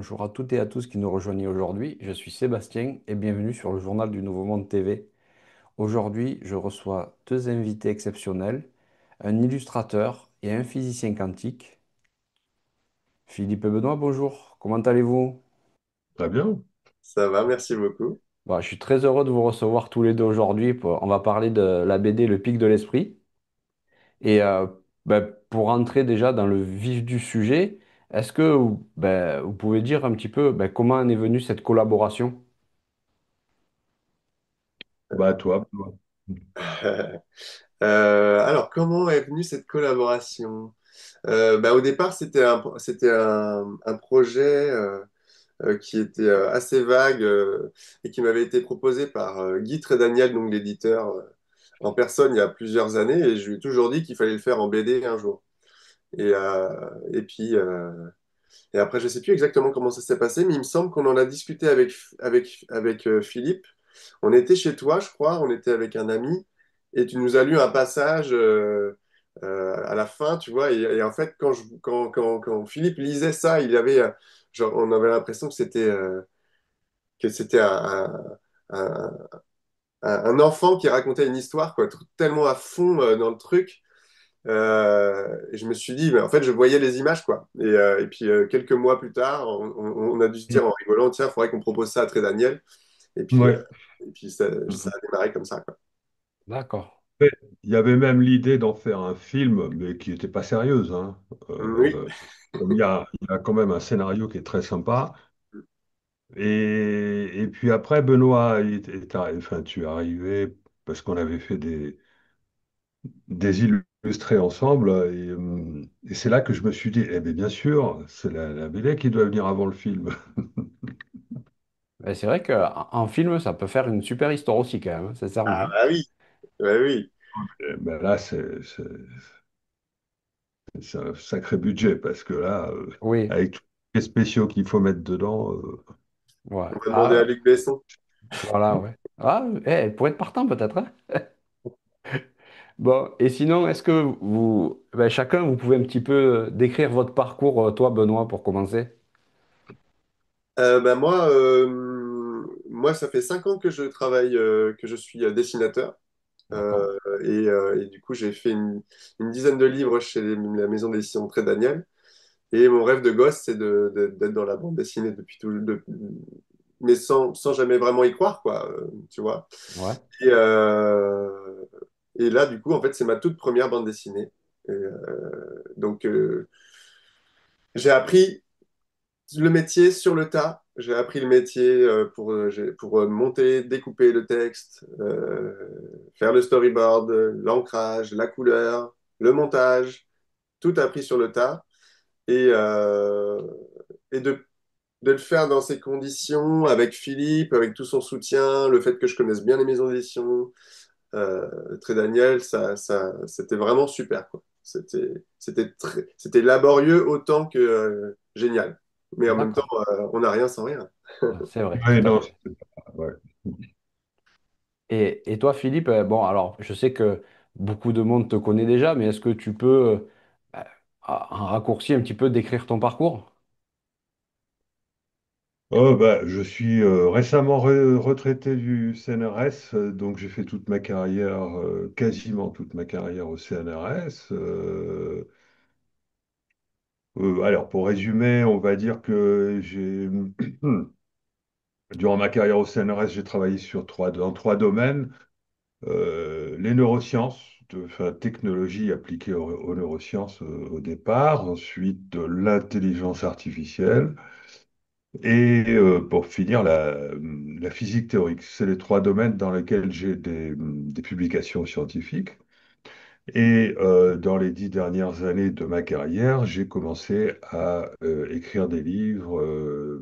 Bonjour à toutes et à tous qui nous rejoignent aujourd'hui. Je suis Sébastien et bienvenue sur le journal du Nouveau Monde TV. Aujourd'hui, je reçois deux invités exceptionnels, un illustrateur et un physicien quantique. Philippe et Benoît, bonjour. Comment allez-vous? Très bien. Ça va, merci beaucoup. Je suis très heureux de vous recevoir tous les deux aujourd'hui. On va parler de la BD Le Pic de l'Esprit. Et pour rentrer déjà dans le vif du sujet, est-ce que vous pouvez dire un petit peu comment en est venue cette collaboration? Bah, toi. Alors, comment est venue cette collaboration? Au départ, c'était un projet qui était assez vague et qui m'avait été proposé par Guy Trédaniel, donc l'éditeur, en personne il y a plusieurs années. Et je lui ai toujours dit qu'il fallait le faire en BD un jour. Et puis, et après, je ne sais plus exactement comment ça s'est passé, mais il me semble qu'on en a discuté avec Philippe. On était chez toi, je crois, on était avec un ami, et tu nous as lu un passage à la fin, tu vois. Et en fait, quand Philippe lisait ça, genre, on avait l'impression que c'était un, un enfant qui racontait une histoire, quoi, tellement à fond dans le truc. Et je me suis dit, mais en fait, je voyais les images, quoi. Et puis, quelques mois plus tard, on a dû se dire en rigolant, tiens, il faudrait qu'on propose ça à Très Daniel. Ouais. Et puis ça a démarré comme ça, quoi. D'accord. Il y avait même l'idée d'en faire un film, mais qui n'était pas sérieuse, hein. Oui. Comme il y a quand même un scénario qui est très sympa. Et puis après, Benoît enfin, tu es arrivé parce qu'on avait fait des illustrés ensemble. Et c'est là que je me suis dit, eh bien sûr, c'est la BD qui doit venir avant le film. C'est vrai qu'en film, ça peut faire une super histoire aussi, quand même, hein, Ah sincèrement. bah oui, bah oui. Eh ben là, c'est un sacré budget parce que là, Oui, avec tous les spéciaux qu'il faut mettre dedans, ouais. On va demander à Ah, Luc Besson. voilà, ouais. Ah, elle pourrait être partant peut-être, hein. Bon, et sinon, est-ce que chacun, vous pouvez un petit peu décrire votre parcours, toi, Benoît, pour commencer? Moi, ça fait 5 ans que je travaille, que je suis dessinateur. D'accord. Et du coup, j'ai fait une dizaine de livres chez la maison d'édition Très Daniel. Et mon rêve de gosse, c'est d'être dans la bande dessinée mais sans jamais vraiment y croire, quoi, tu vois. Ouais. Et, euh, et là, du coup, en fait, c'est ma toute première bande dessinée. Donc, j'ai appris le métier sur le tas. J'ai appris le métier pour monter, découper le texte, faire le storyboard, l'ancrage, la couleur, le montage, tout appris sur le tas. Et, euh, et de le faire dans ces conditions, avec Philippe, avec tout son soutien, le fait que je connaisse bien les maisons d'édition, Très Daniel, c'était vraiment super, quoi. C'était laborieux autant que génial. Mais en même temps, D'accord. on n'a rien sans rien. C'est vrai, tout ouais, à non, fait. ouais. Et toi, Philippe, bon, alors, je sais que beaucoup de monde te connaît déjà, mais est-ce que tu peux, en raccourci, un petit peu décrire ton parcours? Oh, bah, je suis récemment retraité du CNRS, donc j'ai fait toute ma carrière, quasiment toute ma carrière au CNRS. Alors, pour résumer, on va dire que durant ma carrière au CNRS, j'ai travaillé dans trois domaines. Les neurosciences, enfin, technologie appliquée aux neurosciences au départ, ensuite de l'intelligence artificielle et pour finir la physique théorique. C'est les trois domaines dans lesquels j'ai des publications scientifiques. Et dans les 10 dernières années de ma carrière, j'ai commencé à écrire des livres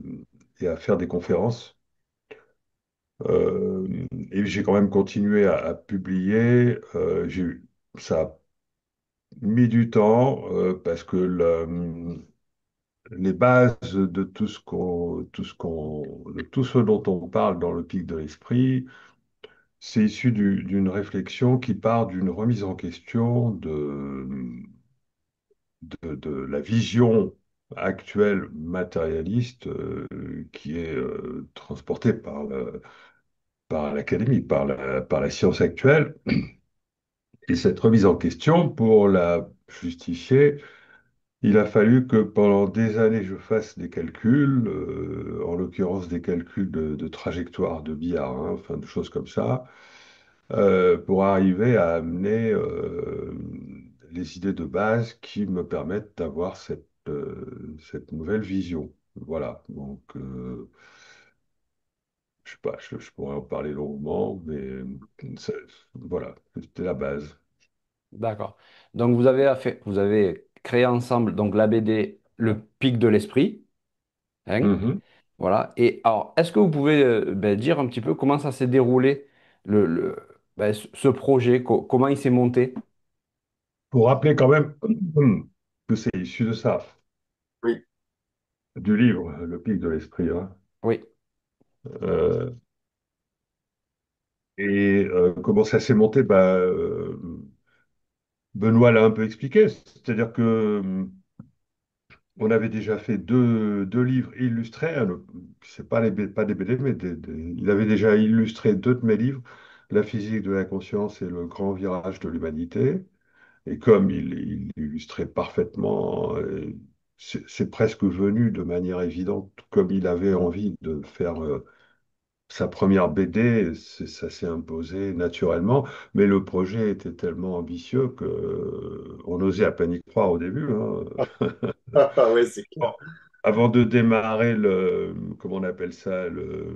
et à faire des conférences. Euh, et j'ai quand même continué à publier. Ça a mis du temps parce que les bases de de tout ce dont on parle dans le pic de l'esprit, c'est issu d'une réflexion qui part d'une remise en question de la vision. actuel matérialiste qui est transporté par l'académie, par la science actuelle. Et cette remise en question, pour la justifier, il a fallu que pendant des années, je fasse des calculs, en l'occurrence des calculs de trajectoire de billard, hein, enfin de choses comme ça, pour arriver à amener les idées de base qui me permettent d'avoir cette nouvelle vision. Voilà, donc je sais pas, je pourrais en parler longuement, mais voilà, c'était la base. D'accord. Donc vous avez créé ensemble donc la BD Le Pic de l'Esprit, hein, Mhm. voilà. Et alors, est-ce que vous pouvez dire un petit peu comment ça s'est déroulé, ce projet, comment il s'est monté? Pour rappeler quand même que c'est issu de ça, Oui, du livre Le Pic de l'Esprit, hein. Oui, Euh, et comment ça s'est monté? Bah, Benoît l'a un peu expliqué, c'est-à-dire que on avait déjà fait deux livres illustrés, hein, c'est pas, pas des BD, mais il avait déjà illustré deux de mes livres, La physique de la conscience et Le grand virage de l'humanité. Et comme il illustrait parfaitement, c'est presque venu de manière évidente, comme il avait envie de faire sa première BD, ça s'est imposé naturellement, mais le projet était tellement ambitieux que on osait à peine y croire au début, hein. ah ouais, c'est Bon, clair. avant de démarrer comment on appelle ça, le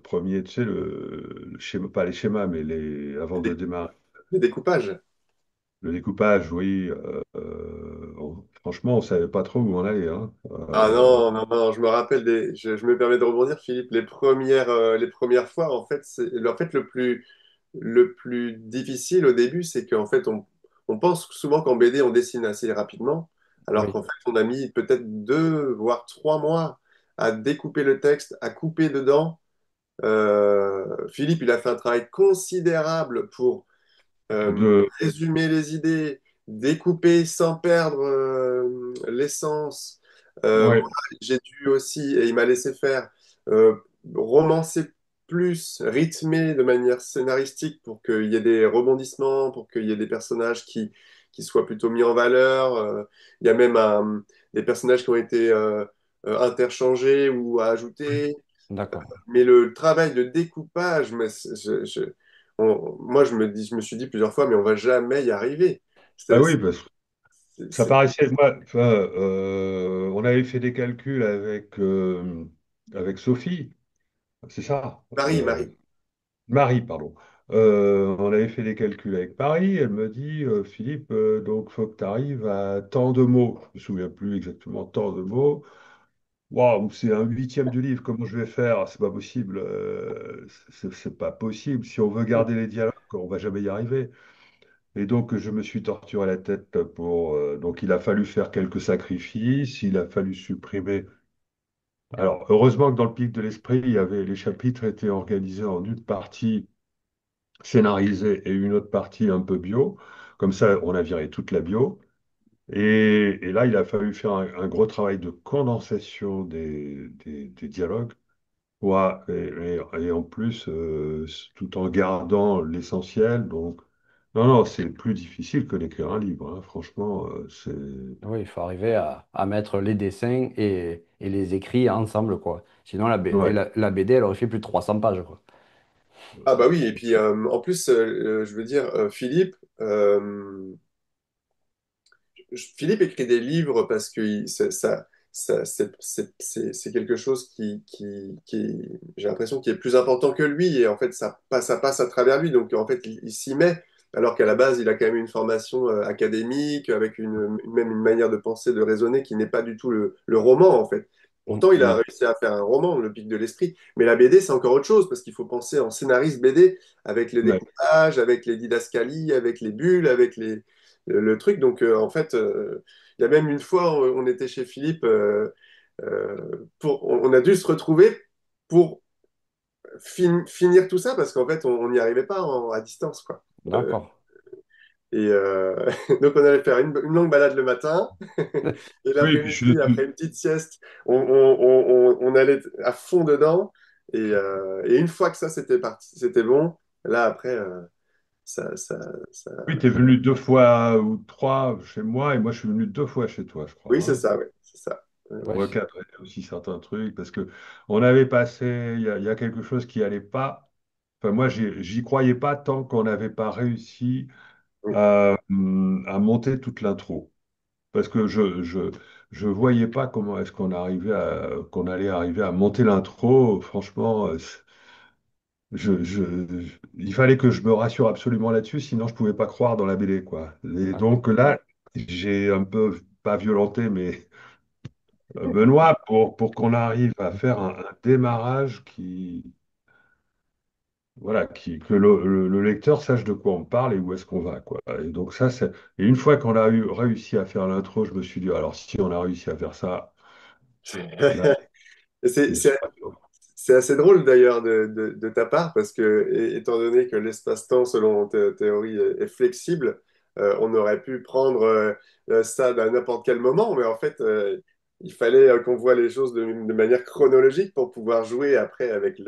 premier, tu sais, le schéma, pas les schémas, mais avant Les de démarrer les découpages. le découpage, oui, franchement, on savait pas trop où on allait, hein. Ah non, non, non, je me rappelle je me permets de rebondir, Philippe, les premières fois, en fait, en fait, le plus difficile au début, c'est qu'en fait, on pense souvent qu'en BD, on dessine assez rapidement, alors oui, qu'en fait, on a mis peut-être 2 voire 3 mois à découper le texte, à couper dedans. Philippe, il a fait un travail considérable pour De, résumer les idées, découper sans perdre l'essence. Moi, ouais, j'ai dû aussi, et il m'a laissé faire, euh, romancer plus, rythmer de manière scénaristique pour qu'il y ait des rebondissements, pour qu'il y ait des personnages qui soient plutôt mis en valeur. Il y a même des personnages qui ont été interchangés ou ajoutés. d'accord, Mais le travail de découpage, moi je me suis dit plusieurs fois, mais on va jamais y arriver. bah C'est, oui, parce que c'est- ça c'est- paraissait, moi, enfin, on avait fait des calculs avec Sophie, c'est ça, Marie. Marie, pardon. On avait fait des calculs avec Paris, elle me dit, Philippe, donc faut que tu arrives à tant de mots. Je me souviens plus exactement tant de mots. Waouh, c'est un huitième du livre, comment je vais faire? C'est pas possible. C'est pas possible. Si on veut garder les dialogues, on va jamais y arriver. Et donc, je me suis torturé la tête pour. Donc, il a fallu faire quelques sacrifices, il a fallu supprimer. Alors, heureusement que dans le pic de l'esprit, les chapitres étaient organisés en une partie scénarisée et une autre partie un peu bio. Comme ça, on a viré toute la bio. Et là, il a fallu faire un gros travail de condensation des dialogues. Ouais, et en plus, tout en gardant l'essentiel. Donc, non, non, c'est plus difficile que d'écrire un livre, hein. Franchement, c'est. oui, il faut arriver à mettre les dessins et les écrits ensemble, quoi. Sinon, Ouais. la BD, elle aurait fait plus de 300 pages, quoi. Ah bah oui, et puis en plus, je veux dire, Philippe écrit des livres parce que c'est quelque chose j'ai l'impression, qui est plus important que lui. Et en fait, ça passe à travers lui. Donc, en fait, il s'y met. Alors qu'à la base, il a quand même une formation académique, avec même une manière de penser, de raisonner qui n'est pas du tout le roman, en fait. Mm, Pourtant, il a mm. réussi à faire un roman, Le Pic de l'Esprit. Mais la BD, c'est encore autre chose, parce qu'il faut penser en scénariste BD, avec les Ouais. découpages, avec les didascalies, avec les bulles, avec le truc. Donc, en fait, il y a même une fois, on était chez Philippe, on a dû se retrouver pour finir tout ça parce qu'en fait, on n'y arrivait pas à distance, quoi. D'accord. Et donc, on allait faire une longue balade le matin. Et Oui, puis l'après-midi, après une petite sieste, on allait à fond dedans. Et une fois que ça, c'était parti, c'était bon. Là, après, ça, ça, ça... oui, t'es venu 2 fois ou 3 chez moi et moi je suis venu 2 fois chez toi, je crois, Oui, c'est hein, ça, oui, c'est ça. Ouais, recadrer aussi certains trucs parce que on avait passé, il y a quelque chose qui allait pas. Enfin, moi, j'y croyais pas tant qu'on n'avait pas réussi à monter toute l'intro. Parce que je voyais pas comment est-ce qu'on allait arriver à monter l'intro. Franchement, il fallait que je me rassure absolument là-dessus, sinon je pouvais pas croire dans la BD, quoi. Et d'accord. donc là, j'ai un peu, pas violenté, mais Benoît, pour qu'on arrive à faire un démarrage voilà, que le lecteur sache de quoi on parle et où est-ce qu'on va, quoi. Et donc ça, et une fois qu'on a réussi à faire l'intro, je me suis dit, alors si on a réussi à faire ça, là, C'est je suis c'est- pas sûr. c'est assez drôle d'ailleurs de ta part parce que, étant donné que l'espace-temps, selon ta théorie, est flexible, on aurait pu prendre ça à n'importe quel moment, mais en fait, il fallait qu'on voit les choses de manière chronologique pour pouvoir jouer après avec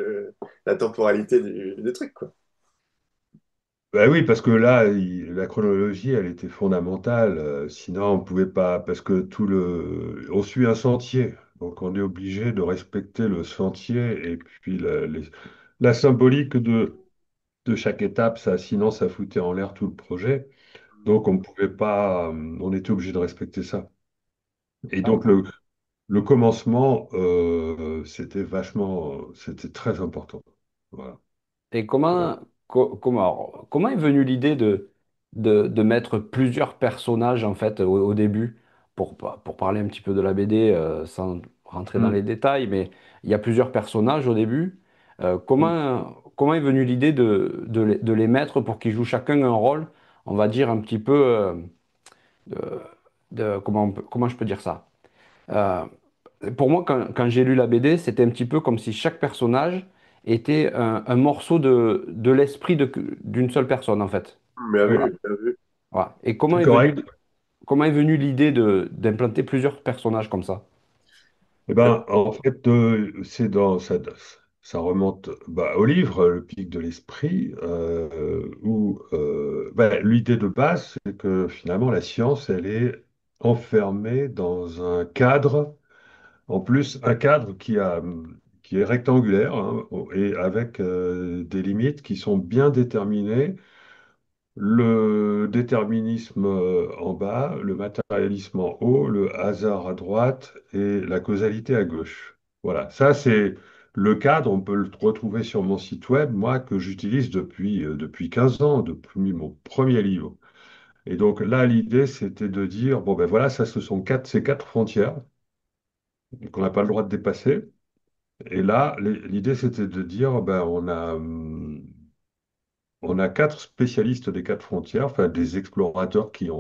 la temporalité du truc, quoi. Ben oui, parce que là, la chronologie, elle était fondamentale. Sinon, on pouvait pas, parce que on suit un sentier, donc on est obligé de respecter le sentier et puis la symbolique de chaque étape. Ça, sinon, ça foutait en l'air tout le projet. Donc, on pouvait pas, on était obligé de respecter ça. Et Ah, donc, le commencement, c'était très important. Voilà. et Voilà. comment est venue l'idée de mettre plusieurs personnages en fait au début pour parler un petit peu de la BD sans rentrer dans les Mm. détails, mais il y a plusieurs personnages au début. Mm. Comment est venue l'idée de les mettre pour qu'ils jouent chacun un rôle, on va dire un petit peu de, comment je peux dire ça? Euh, pour moi, quand j'ai lu la BD, c'était un petit peu comme si chaque personnage était un morceau de l'esprit d'une seule personne, en fait. Bien Oui, vu, bien vu. Voilà. Et c'est correct. comment est venue l'idée d'implanter plusieurs personnages comme ça? Eh ben, en fait, ça remonte au livre Le Pic de l'Esprit, où l'idée de base, c'est que finalement, la science, elle est enfermée dans un cadre, en plus, un cadre qui est rectangulaire, hein, et avec des limites qui sont bien déterminées. Le déterminisme en bas, le matérialisme en haut, le hasard à droite et la causalité à gauche. Voilà, ça c'est le cadre, on peut le retrouver sur mon site web, moi que j'utilise depuis 15 ans, depuis mon premier livre. Et donc là, l'idée c'était de dire, bon ben voilà, ça ce sont ces quatre frontières qu'on n'a pas le droit de dépasser. Et là, l'idée c'était de dire, ben on a quatre spécialistes des quatre frontières, enfin des explorateurs qui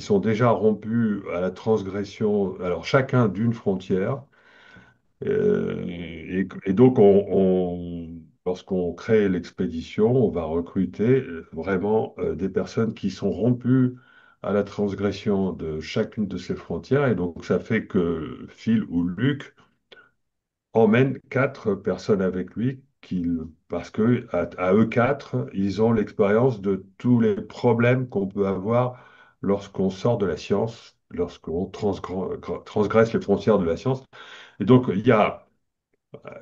sont déjà rompus à la transgression, alors chacun d'une frontière. Et donc, lorsqu'on crée l'expédition, on va recruter vraiment des personnes qui sont rompues à la transgression de chacune de ces frontières. Et donc, ça fait que Phil ou Luc emmène quatre personnes avec lui parce que à eux quatre, ils ont l'expérience de tous les problèmes qu'on peut avoir lorsqu'on sort de la science, lorsqu'on transgresse les frontières de la science.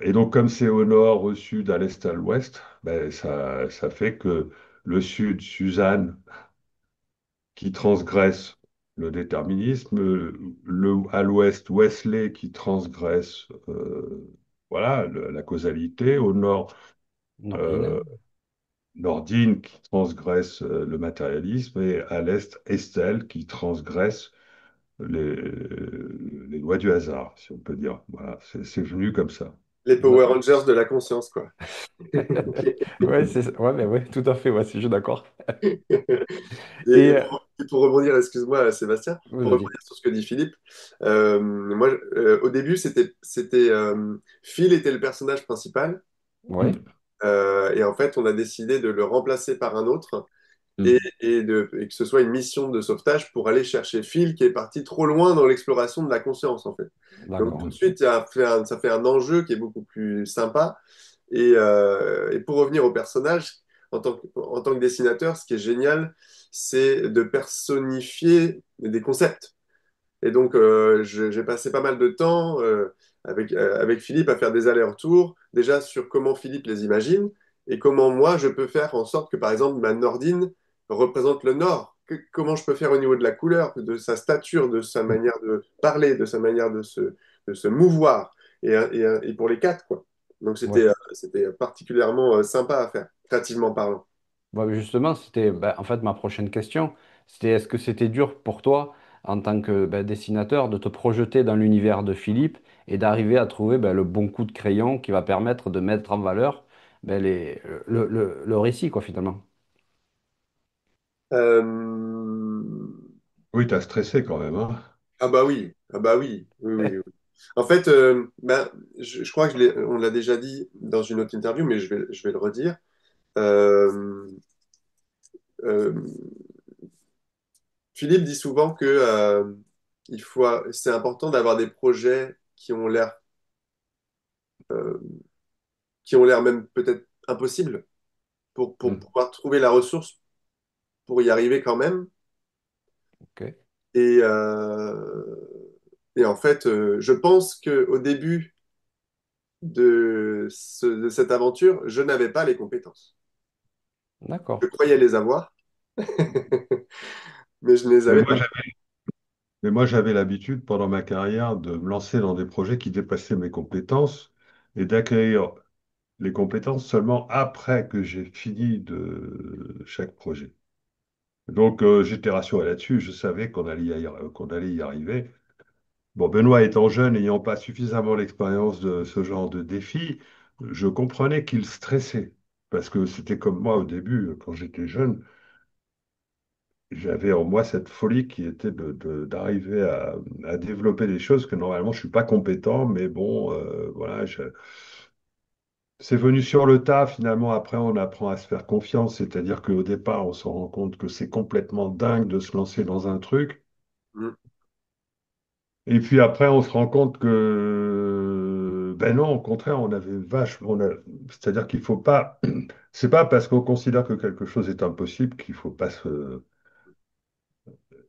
Et donc, comme c'est au nord, au sud, à l'est, à l'ouest, ben, ça fait que le sud, Suzanne, qui transgresse le déterminisme, à l'ouest, Wesley qui transgresse voilà, la causalité, au nord, Nordine. euh, Nordine qui transgresse le matérialisme, et à l'est, Estelle qui transgresse les lois du hasard, si on peut dire. Voilà, c'est venu comme ça. Les Power Rangers de la conscience, quoi. Ouais, ouais, ben ouais, tout à fait, ouais, si je suis d'accord. Et, Et et pour, et pour rebondir, excuse-moi Sébastien, pour vas-y. rebondir sur ce que dit Philippe, moi, au début, Phil était le personnage principal. Ouais, Et en fait, on a décidé de le remplacer par un autre Hmm. et que ce soit une mission de sauvetage pour aller chercher Phil qui est parti trop loin dans l'exploration de la conscience, en fait. Donc tout D'accord. de suite, ça fait un enjeu qui est beaucoup plus sympa. Et pour revenir au personnage, en tant que dessinateur, ce qui est génial, c'est de personnifier des concepts. Et donc, j'ai passé pas mal de temps avec Philippe à faire des allers-retours, déjà sur comment Philippe les imagine et comment moi je peux faire en sorte que, par exemple, ma Nordine représente le Nord. Comment je peux faire au niveau de la couleur, de sa stature, de sa manière de parler, de sa manière de se mouvoir, et pour les quatre, quoi. Donc, Ouais. c'était particulièrement sympa à faire, créativement parlant. Bah, justement, c'était en fait ma prochaine question. C'était est-ce que c'était dur pour toi, en tant que dessinateur, de te projeter dans l'univers de Philippe et d'arriver à trouver le bon coup de crayon qui va permettre de mettre en valeur le récit, quoi, finalement. Euh, Oui, t'as stressé quand même, hein. Ah bah oui, ah bah oui, oui, oui, oui. En fait, je crois que on l'a déjà dit dans une autre interview, mais je vais le redire. Euh, euh, Philippe dit souvent que c'est important d'avoir des projets euh, qui ont l'air même peut-être impossibles pour Hmm. pouvoir trouver la ressource pour y arriver quand même. Ok. Et, euh, et en fait, je pense qu'au début de cette aventure, je n'avais pas les compétences. Je D'accord. croyais les avoir, mais je ne les Mais avais moi, pas. Mais moi, j'avais l'habitude pendant ma carrière de me lancer dans des projets qui dépassaient mes compétences et d'accueillir les compétences seulement après que j'ai fini de chaque projet. Donc, j'étais rassuré là-dessus. Je savais qu'on allait y arriver. Bon, Benoît étant jeune, n'ayant pas suffisamment l'expérience de ce genre de défi, je comprenais qu'il stressait. Parce que c'était comme moi au début, quand j'étais jeune. J'avais en moi cette folie qui était d'arriver à développer des choses que normalement je suis pas compétent, mais bon, voilà, c'est venu sur le tas. Finalement, après, on apprend à se faire confiance, c'est-à-dire qu'au départ, on se rend compte que c'est complètement dingue de se lancer dans un truc, Mm, et puis après, on se rend compte que, ben non, au contraire, on avait vachement, c'est-à-dire qu'il faut pas, c'est pas parce qu'on considère que quelque chose est impossible qu'il faut pas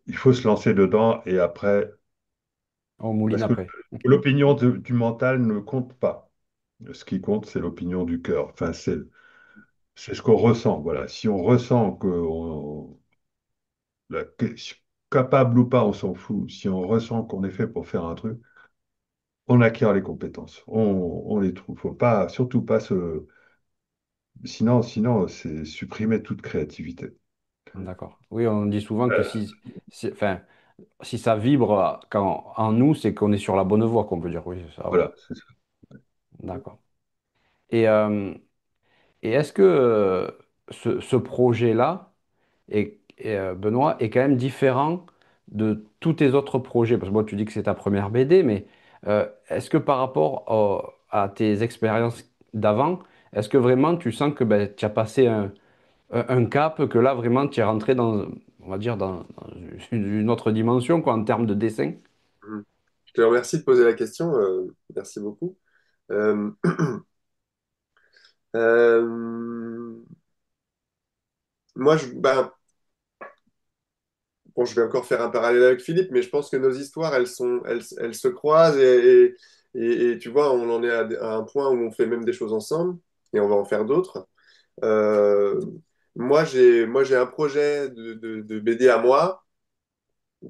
il faut se lancer dedans et après. On mouline Parce que après. l'opinion du mental ne compte pas. Ce qui compte, c'est l'opinion du cœur. Enfin, c'est ce qu'on ressent. Voilà. Si on ressent capable ou pas, on s'en fout. Si on ressent qu'on est fait pour faire un truc, on acquiert les compétences. On les trouve. Faut pas, surtout pas se. Sinon, c'est supprimer toute créativité. D'accord. Oui, on dit souvent que enfin, si ça vibre en nous, c'est qu'on est sur la bonne voie, qu'on peut dire. Oui, c'est ça, oui. Voilà. C'est ça. D'accord. Et, euh, et est-ce que ce projet-là, Benoît, est quand même différent de tous tes autres projets? Parce que moi, tu dis que c'est ta première BD, mais est-ce que par rapport à tes expériences d'avant, est-ce que vraiment tu sens que tu as passé un cap, que là, vraiment, tu es rentré dans, on va dire, dans une autre dimension, quoi, en termes de dessin? mm. Je te remercie de poser la question. Merci beaucoup. Euh, euh, bon, je vais encore faire un parallèle avec Philippe, mais je pense que nos histoires, elles se croisent et tu vois, on en est à un point où on fait même des choses ensemble et on va en faire d'autres. Euh, moi, j'ai un projet de BD à moi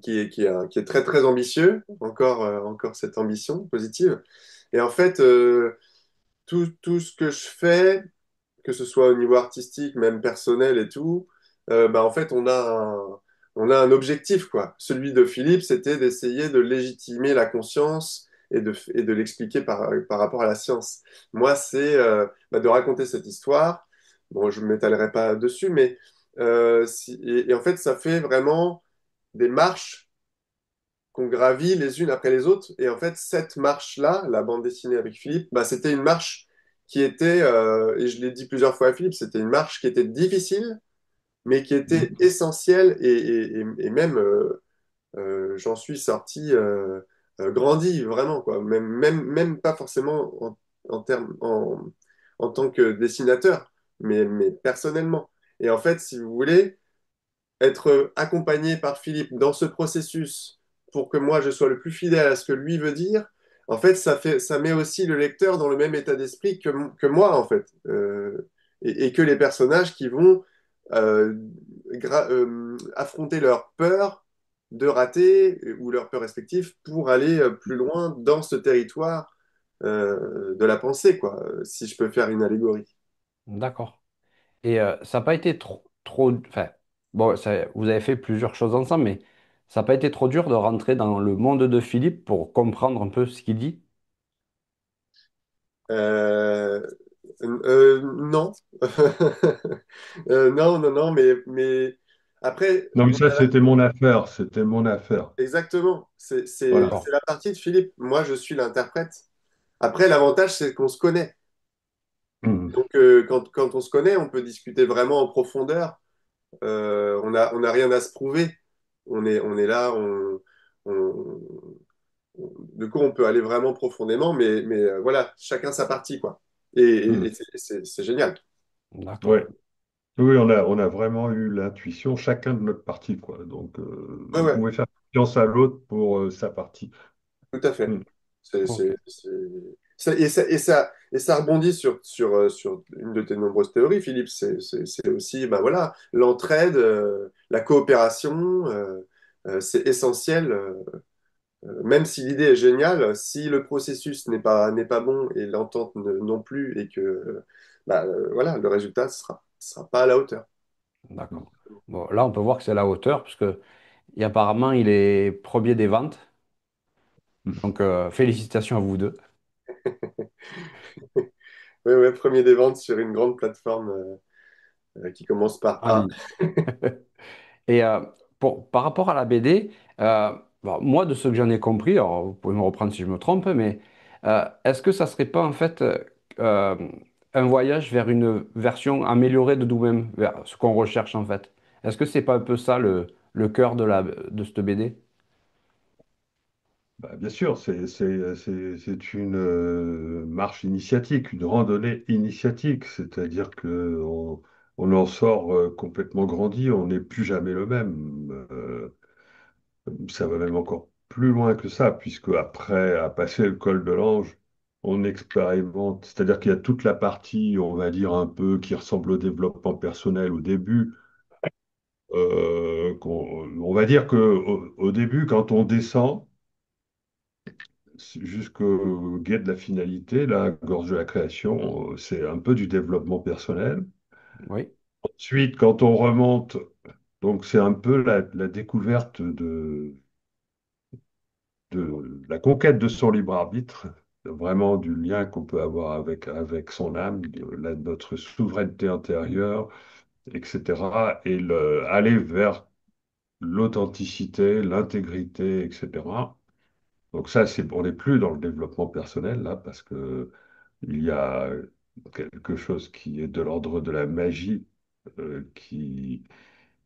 qui est très, très ambitieux. Encore cette ambition positive. Et en fait, tout ce que je fais, que ce soit au niveau artistique, même personnel et tout, en fait, on a un objectif, quoi. Celui de Philippe, c'était d'essayer de légitimer la conscience et de l'expliquer par rapport à la science. Moi, c'est de raconter cette histoire. Bon, je ne m'étalerai pas dessus, mais et en fait, ça fait vraiment des marches qu'on gravit les unes après les autres. Et en fait, cette marche-là, la bande dessinée avec Philippe, c'était une marche qui était, et je l'ai dit plusieurs fois à Philippe, c'était une marche qui était difficile, mais qui était essentielle et même, j'en suis sorti grandi, vraiment, quoi. Même pas forcément en tant que dessinateur, mais personnellement. Et en fait, si vous voulez, être accompagné par Philippe dans ce processus pour que moi je sois le plus fidèle à ce que lui veut dire, en fait, ça met aussi le lecteur dans le même état d'esprit que moi, en fait. Et que les personnages qui vont euh, affronter leur peur de rater ou leur peur respective pour aller plus loin dans ce territoire de la pensée, quoi, si je peux faire une allégorie. D'accord. Et ça n'a pas été trop. Enfin, bon, vous avez fait plusieurs choses ensemble, mais ça n'a pas été trop dur de rentrer dans le monde de Philippe pour comprendre un peu ce qu'il dit. Euh, non. Non, non, non, mais après, Non, mais ça, c'était mon affaire. C'était mon affaire. exactement, c'est Voilà. D'accord. la partie de Philippe. Moi, je suis l'interprète. Après, l'avantage, c'est qu'on se connaît. Mhm. Donc, quand on se connaît, on peut discuter vraiment en profondeur. On a rien à se prouver. On est là, on- du coup, on peut aller vraiment profondément, mais voilà, chacun sa partie, quoi. Et Mhm. c'est génial. D'accord. Ouais. Oui, on a vraiment eu l'intuition, chacun de notre partie, quoi. Donc, Ouais, on ouais. pouvait faire confiance à l'autre pour sa partie. Tout à fait. Mhm. C'est, Ok. c'est- c'est- et ça rebondit sur une de tes nombreuses théories, Philippe. C'est aussi ben voilà, l'entraide, la coopération, c'est essentiel. Même si l'idée est géniale, si le processus n'est pas bon et l'entente non plus, et que bah, voilà, le résultat sera pas à la hauteur. Mhm. D'accord. Bon, là, on peut voir que c'est la hauteur, puisque apparemment, il est premier des ventes. Donc, félicitations à vous deux. Oui, ouais, premier des ventes sur une grande plateforme qui commence par En A. ligne. Et par rapport à la BD, bon, moi, de ce que j'en ai compris, alors vous pouvez me reprendre si je me trompe, mais est-ce que ça serait pas en fait euh, un voyage vers une version améliorée de nous-mêmes, vers ce qu'on recherche en fait? Est-ce que c'est pas un peu ça le cœur de cette BD? Bah, bien sûr, c'est une marche initiatique, une randonnée initiatique, c'est-à-dire que on en sort complètement grandi, on n'est plus jamais le même. Ça va même encore plus loin que ça, puisque après, à passer le col de l'Ange, on expérimente, c'est-à-dire qu'il y a toute la partie, on va dire un peu, qui ressemble au développement personnel au début. On va dire que au début, quand on descend, jusqu'au guet de la finalité, la gorge de la création, c'est un peu du développement personnel. Oui, Ensuite, quand on remonte, donc c'est un peu la découverte de la conquête de son libre arbitre, vraiment du lien qu'on peut avoir avec son âme, notre souveraineté intérieure, etc. Et aller vers l'authenticité, l'intégrité, etc. Donc ça, on n'est plus dans le développement personnel, là, parce que il y a quelque chose qui est de l'ordre de la magie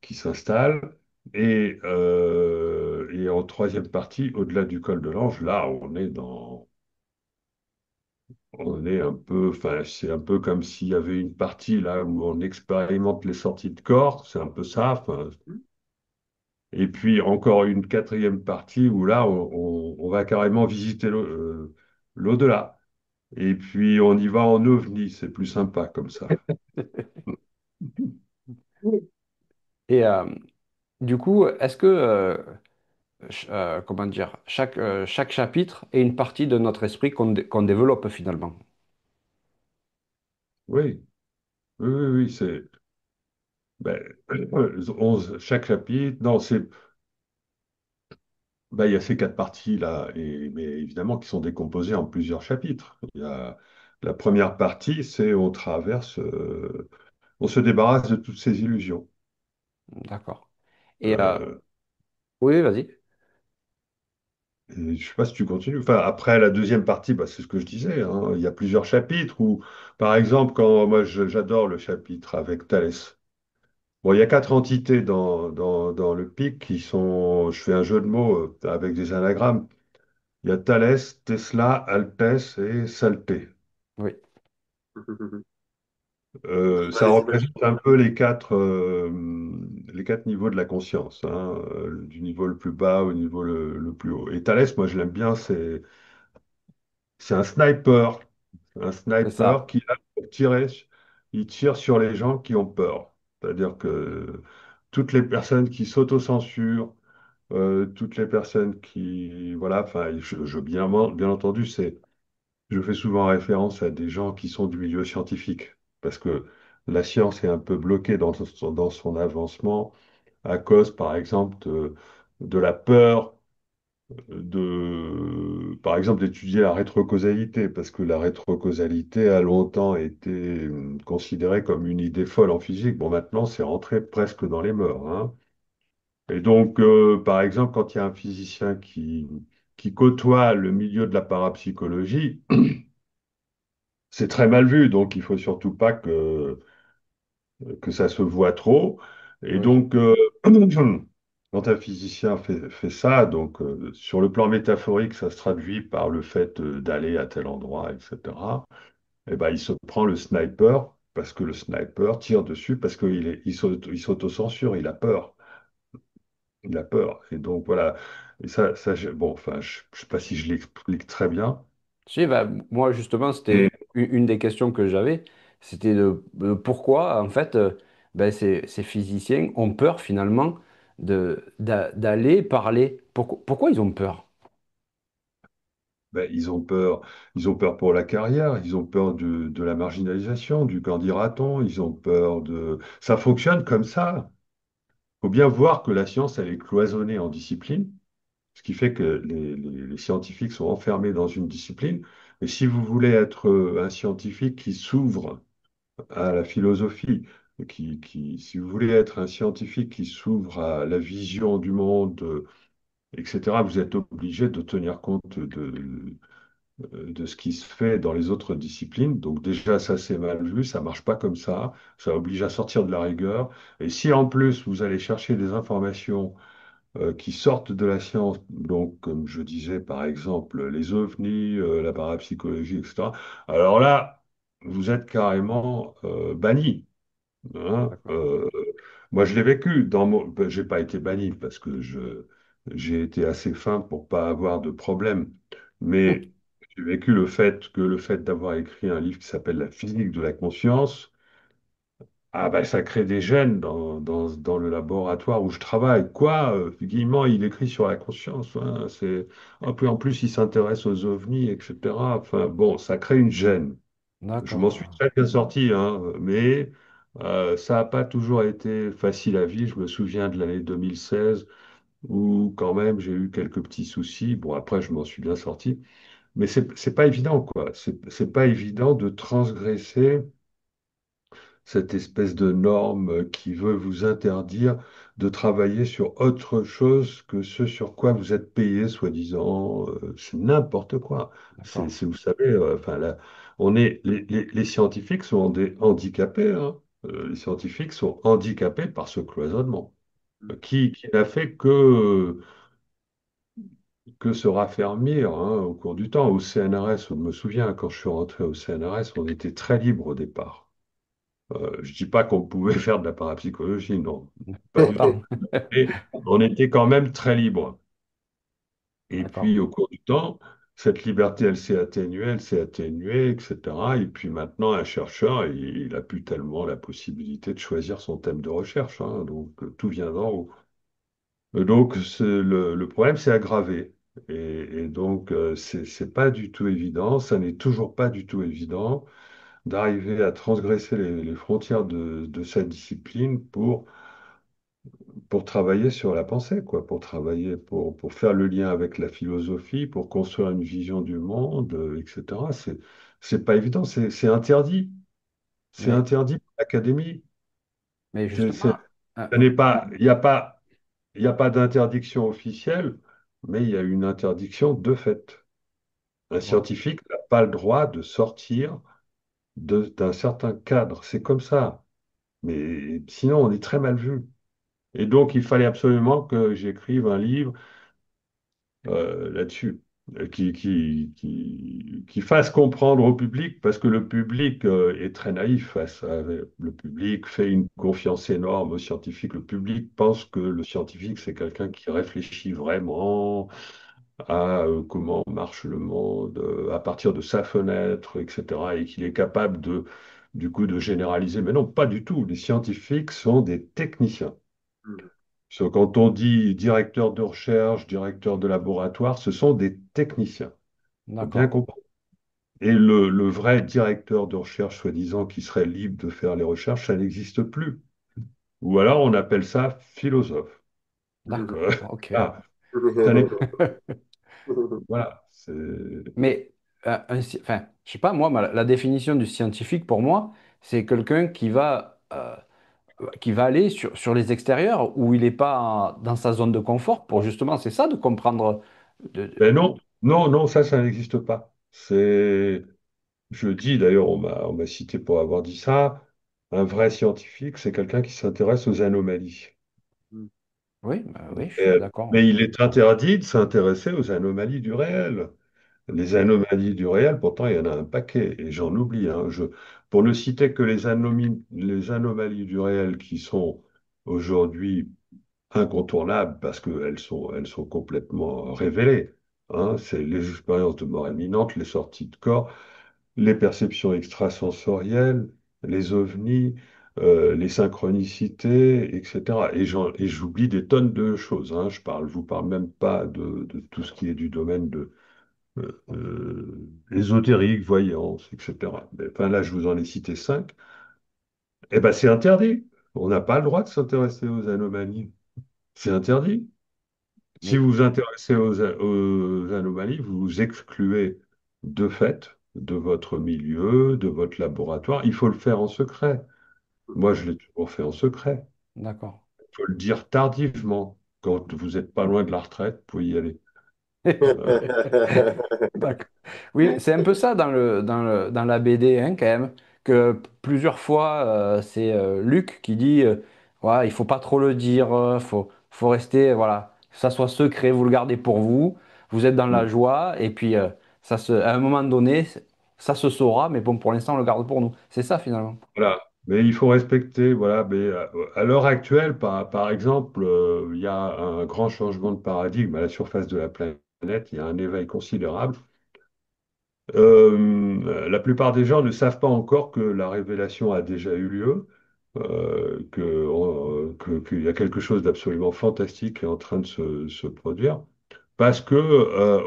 qui s'installe. Et en troisième partie, au-delà du col de l'Ange, là, on est un peu, enfin, c'est un peu comme s'il y avait une partie là où on expérimente les sorties de corps, c'est un peu ça. Enfin, et puis encore une quatrième partie où là, on va carrément visiter l'au-delà. Et puis on y va en ovni, c'est plus sympa comme ça. et du coup, est-ce que, comment dire, chaque chapitre est une partie de notre esprit qu'on développe finalement? Oui, oui, oui, oui, c'est ben, 11, chaque chapitre. Non, il y a ces quatre parties là, mais évidemment qui sont décomposées en plusieurs chapitres. Il y a la première partie, c'est on traverse, on se débarrasse de toutes ces illusions. D'accord. Et Euh, oui, vas-y. Et je ne sais pas si tu continues. Enfin, après la deuxième partie, bah, c'est ce que je disais, hein. Il y a plusieurs chapitres où, par exemple, quand moi j'adore le chapitre avec Thalès. Bon, il y a quatre entités dans le pic qui sont, je fais un jeu de mots avec des anagrammes. Il y a Thalès, Tesla, Altesse et Saleté. Oui, Ça Vas-y, représente un peu les quatre niveaux de la conscience, hein, du niveau le plus bas au niveau le plus haut. Et Thalès, moi je l'aime bien, c'est un sniper. Un c'est ça. sniper qui, là, pour tirer, il tire sur les gens qui ont peur. C'est-à-dire que toutes les personnes qui s'autocensurent, toutes les personnes qui, voilà, enfin, bien entendu, je fais souvent référence à des gens qui sont du milieu scientifique, parce que la science est un peu bloquée dans son avancement à cause, par exemple, de la peur par exemple, d'étudier la rétrocausalité, parce que la rétrocausalité a longtemps été considérée comme une idée folle en physique. Bon, maintenant, c'est rentré presque dans les mœurs, hein. Et donc, par exemple, quand il y a un physicien qui côtoie le milieu de la parapsychologie, c'est très mal vu, donc il faut surtout pas que ça se voit trop. Et Oui, donc, quand un physicien fait ça, donc sur le plan métaphorique, ça se traduit par le fait d'aller à tel endroit, etc. Et ben, il se prend le sniper parce que le sniper tire dessus parce il s'autocensure, il a peur. Il a peur. Et donc, voilà. Et bon, enfin, je ne sais pas si je l'explique très bien. si, bah, moi justement, c'était Et une des questions que j'avais, c'était de pourquoi en fait ben, ces physiciens ont peur finalement d'aller parler. Pourquoi ils ont peur? ben, ils ont peur pour la carrière, ils ont peur de la marginalisation, du qu'en dira-t-on, ils ont peur de... Ça fonctionne comme ça. Il faut bien voir que la science, elle est cloisonnée en disciplines, ce qui fait que les scientifiques sont enfermés dans une discipline. Et si vous voulez être un scientifique qui s'ouvre à la philosophie, si vous voulez être un scientifique qui s'ouvre à la vision du monde, etc., vous êtes obligé de tenir compte de ce qui se fait dans les autres disciplines. Donc déjà, ça c'est mal vu, ça marche pas comme ça oblige à sortir de la rigueur. Et si en plus vous allez chercher des informations qui sortent de la science, donc comme je disais par exemple les ovnis, la parapsychologie, etc., alors là, vous êtes carrément banni, hein. D'accord. Moi, je l'ai vécu ben, j'ai pas été banni parce que j'ai été assez fin pour pas avoir de problème. Mais j'ai vécu le fait d'avoir écrit un livre qui s'appelle La physique de la conscience, ah ben, ça crée des gènes dans le laboratoire où je travaille. Quoi? Guillemot, il écrit sur la conscience, hein, en plus, il s'intéresse aux ovnis, etc. Enfin, bon, ça crée une gêne. Je m'en suis D'accord. très bien sorti, hein, mais ça n'a pas toujours été facile à vivre. Je me souviens de l'année 2016 où quand même j'ai eu quelques petits soucis. Bon, après, je m'en suis bien sorti. Mais c'est pas évident, quoi. C'est pas évident de transgresser cette espèce de norme qui veut vous interdire de travailler sur autre chose que ce sur quoi vous êtes payé, soi-disant. C'est n'importe quoi. D'accord. Vous savez, enfin, là, les scientifiques sont handicapés, hein. Les scientifiques sont handicapés par ce cloisonnement, qui n'a fait que se raffermir, hein, au cours du temps. Au CNRS, je me souviens, quand je suis rentré au CNRS, on était très libre au départ. Je dis pas qu'on pouvait faire de la parapsychologie, non, pas du tout. Autant. Et on était quand même très libre. Et D'accord. puis, au cours du temps, cette liberté, elle s'est atténuée, etc. Et puis maintenant, un chercheur, il a plus tellement la possibilité de choisir son thème de recherche, hein. Donc, tout vient d'en haut. Donc, le problème s'est aggravé. Et donc, c'est pas du tout évident, ça n'est toujours pas du tout évident d'arriver à transgresser les frontières de sa discipline pour travailler sur la pensée, quoi, pour travailler, pour faire le lien avec la philosophie, pour construire une vision du monde, etc. C'est pas évident, c'est interdit. C'est Mais, interdit par l'académie. mais C'est- justement, c'est- Ça n'est pas, il n'y a pas d'interdiction officielle, mais il y a une interdiction de fait. Un Ouais. scientifique n'a pas le droit de sortir d'un certain cadre. C'est comme ça. Mais sinon, on est très mal vu. Et donc, il fallait absolument que j'écrive un livre là-dessus, qui fasse comprendre au public, parce que le public est très naïf face à... Le public fait une confiance énorme aux scientifiques. Le public pense que le scientifique, c'est quelqu'un qui réfléchit vraiment à comment marche le monde à partir de sa fenêtre, etc., et qu'il est capable du coup, de généraliser. Mais non, pas du tout. Les scientifiques sont des techniciens. Quand on dit directeur de recherche, directeur de laboratoire, ce sont des techniciens. Il faut bien D'accord. comprendre. Et le vrai directeur de recherche, soi-disant, qui serait libre de faire les recherches, ça n'existe plus. Ou alors on appelle ça philosophe. Donc, Mhm. Ok. ah, ça n'est plus. Voilà. Mais, enfin, je sais pas, moi, la définition du scientifique, pour moi, c'est quelqu'un qui va aller sur les extérieurs où il n'est pas dans sa zone de confort pour justement, c'est ça, de comprendre. Ben non, non, non, ça n'existe pas. Je dis d'ailleurs, on m'a cité pour avoir dit ça, un vrai scientifique, c'est quelqu'un qui s'intéresse aux anomalies. Oui, oui, je suis Euh, d'accord. Mais il est interdit de s'intéresser aux anomalies du réel. Les anomalies du réel, pourtant, il y en a un paquet, et j'en oublie, hein. Pour ne citer que les anomalies du réel qui sont aujourd'hui incontournables parce elles sont complètement révélées, hein. C'est les expériences de mort imminente, les sorties de corps, les perceptions extrasensorielles, les ovnis, les synchronicités, etc. Et j'oublie des tonnes de choses, hein. Je vous parle même pas de tout ce qui est du domaine de ésotérique, voyance, etc. Mais, enfin, là, je vous en ai cité cinq. Eh ben, c'est interdit. On n'a pas le droit de s'intéresser aux anomalies. C'est interdit. Si Mais, vous vous intéressez aux anomalies, vous vous excluez de fait de votre milieu, de votre laboratoire. Il faut le faire en secret. Moi, je l'ai toujours fait en secret. d'accord. Il faut le dire tardivement. Quand vous n'êtes pas loin de la retraite, vous pouvez y aller. Euh, D'accord. Oui, c'est un peu ça dans la BD, hein, quand même, que plusieurs fois, c'est Luc qui dit, ouais, il faut pas trop le dire, faut rester, voilà, que ça soit secret, vous le gardez pour vous, vous êtes dans la joie, et puis à un moment donné, ça se saura, mais bon, pour l'instant, on le garde pour nous. C'est ça, finalement. Voilà. Mais il faut respecter, voilà. Mais à l'heure actuelle, par exemple, il y a un grand changement de paradigme à la surface de la planète. Il y a un éveil considérable. La plupart des gens ne savent pas encore que la révélation a déjà eu lieu, qu'il y a quelque chose d'absolument fantastique qui est en train de se produire. Parce que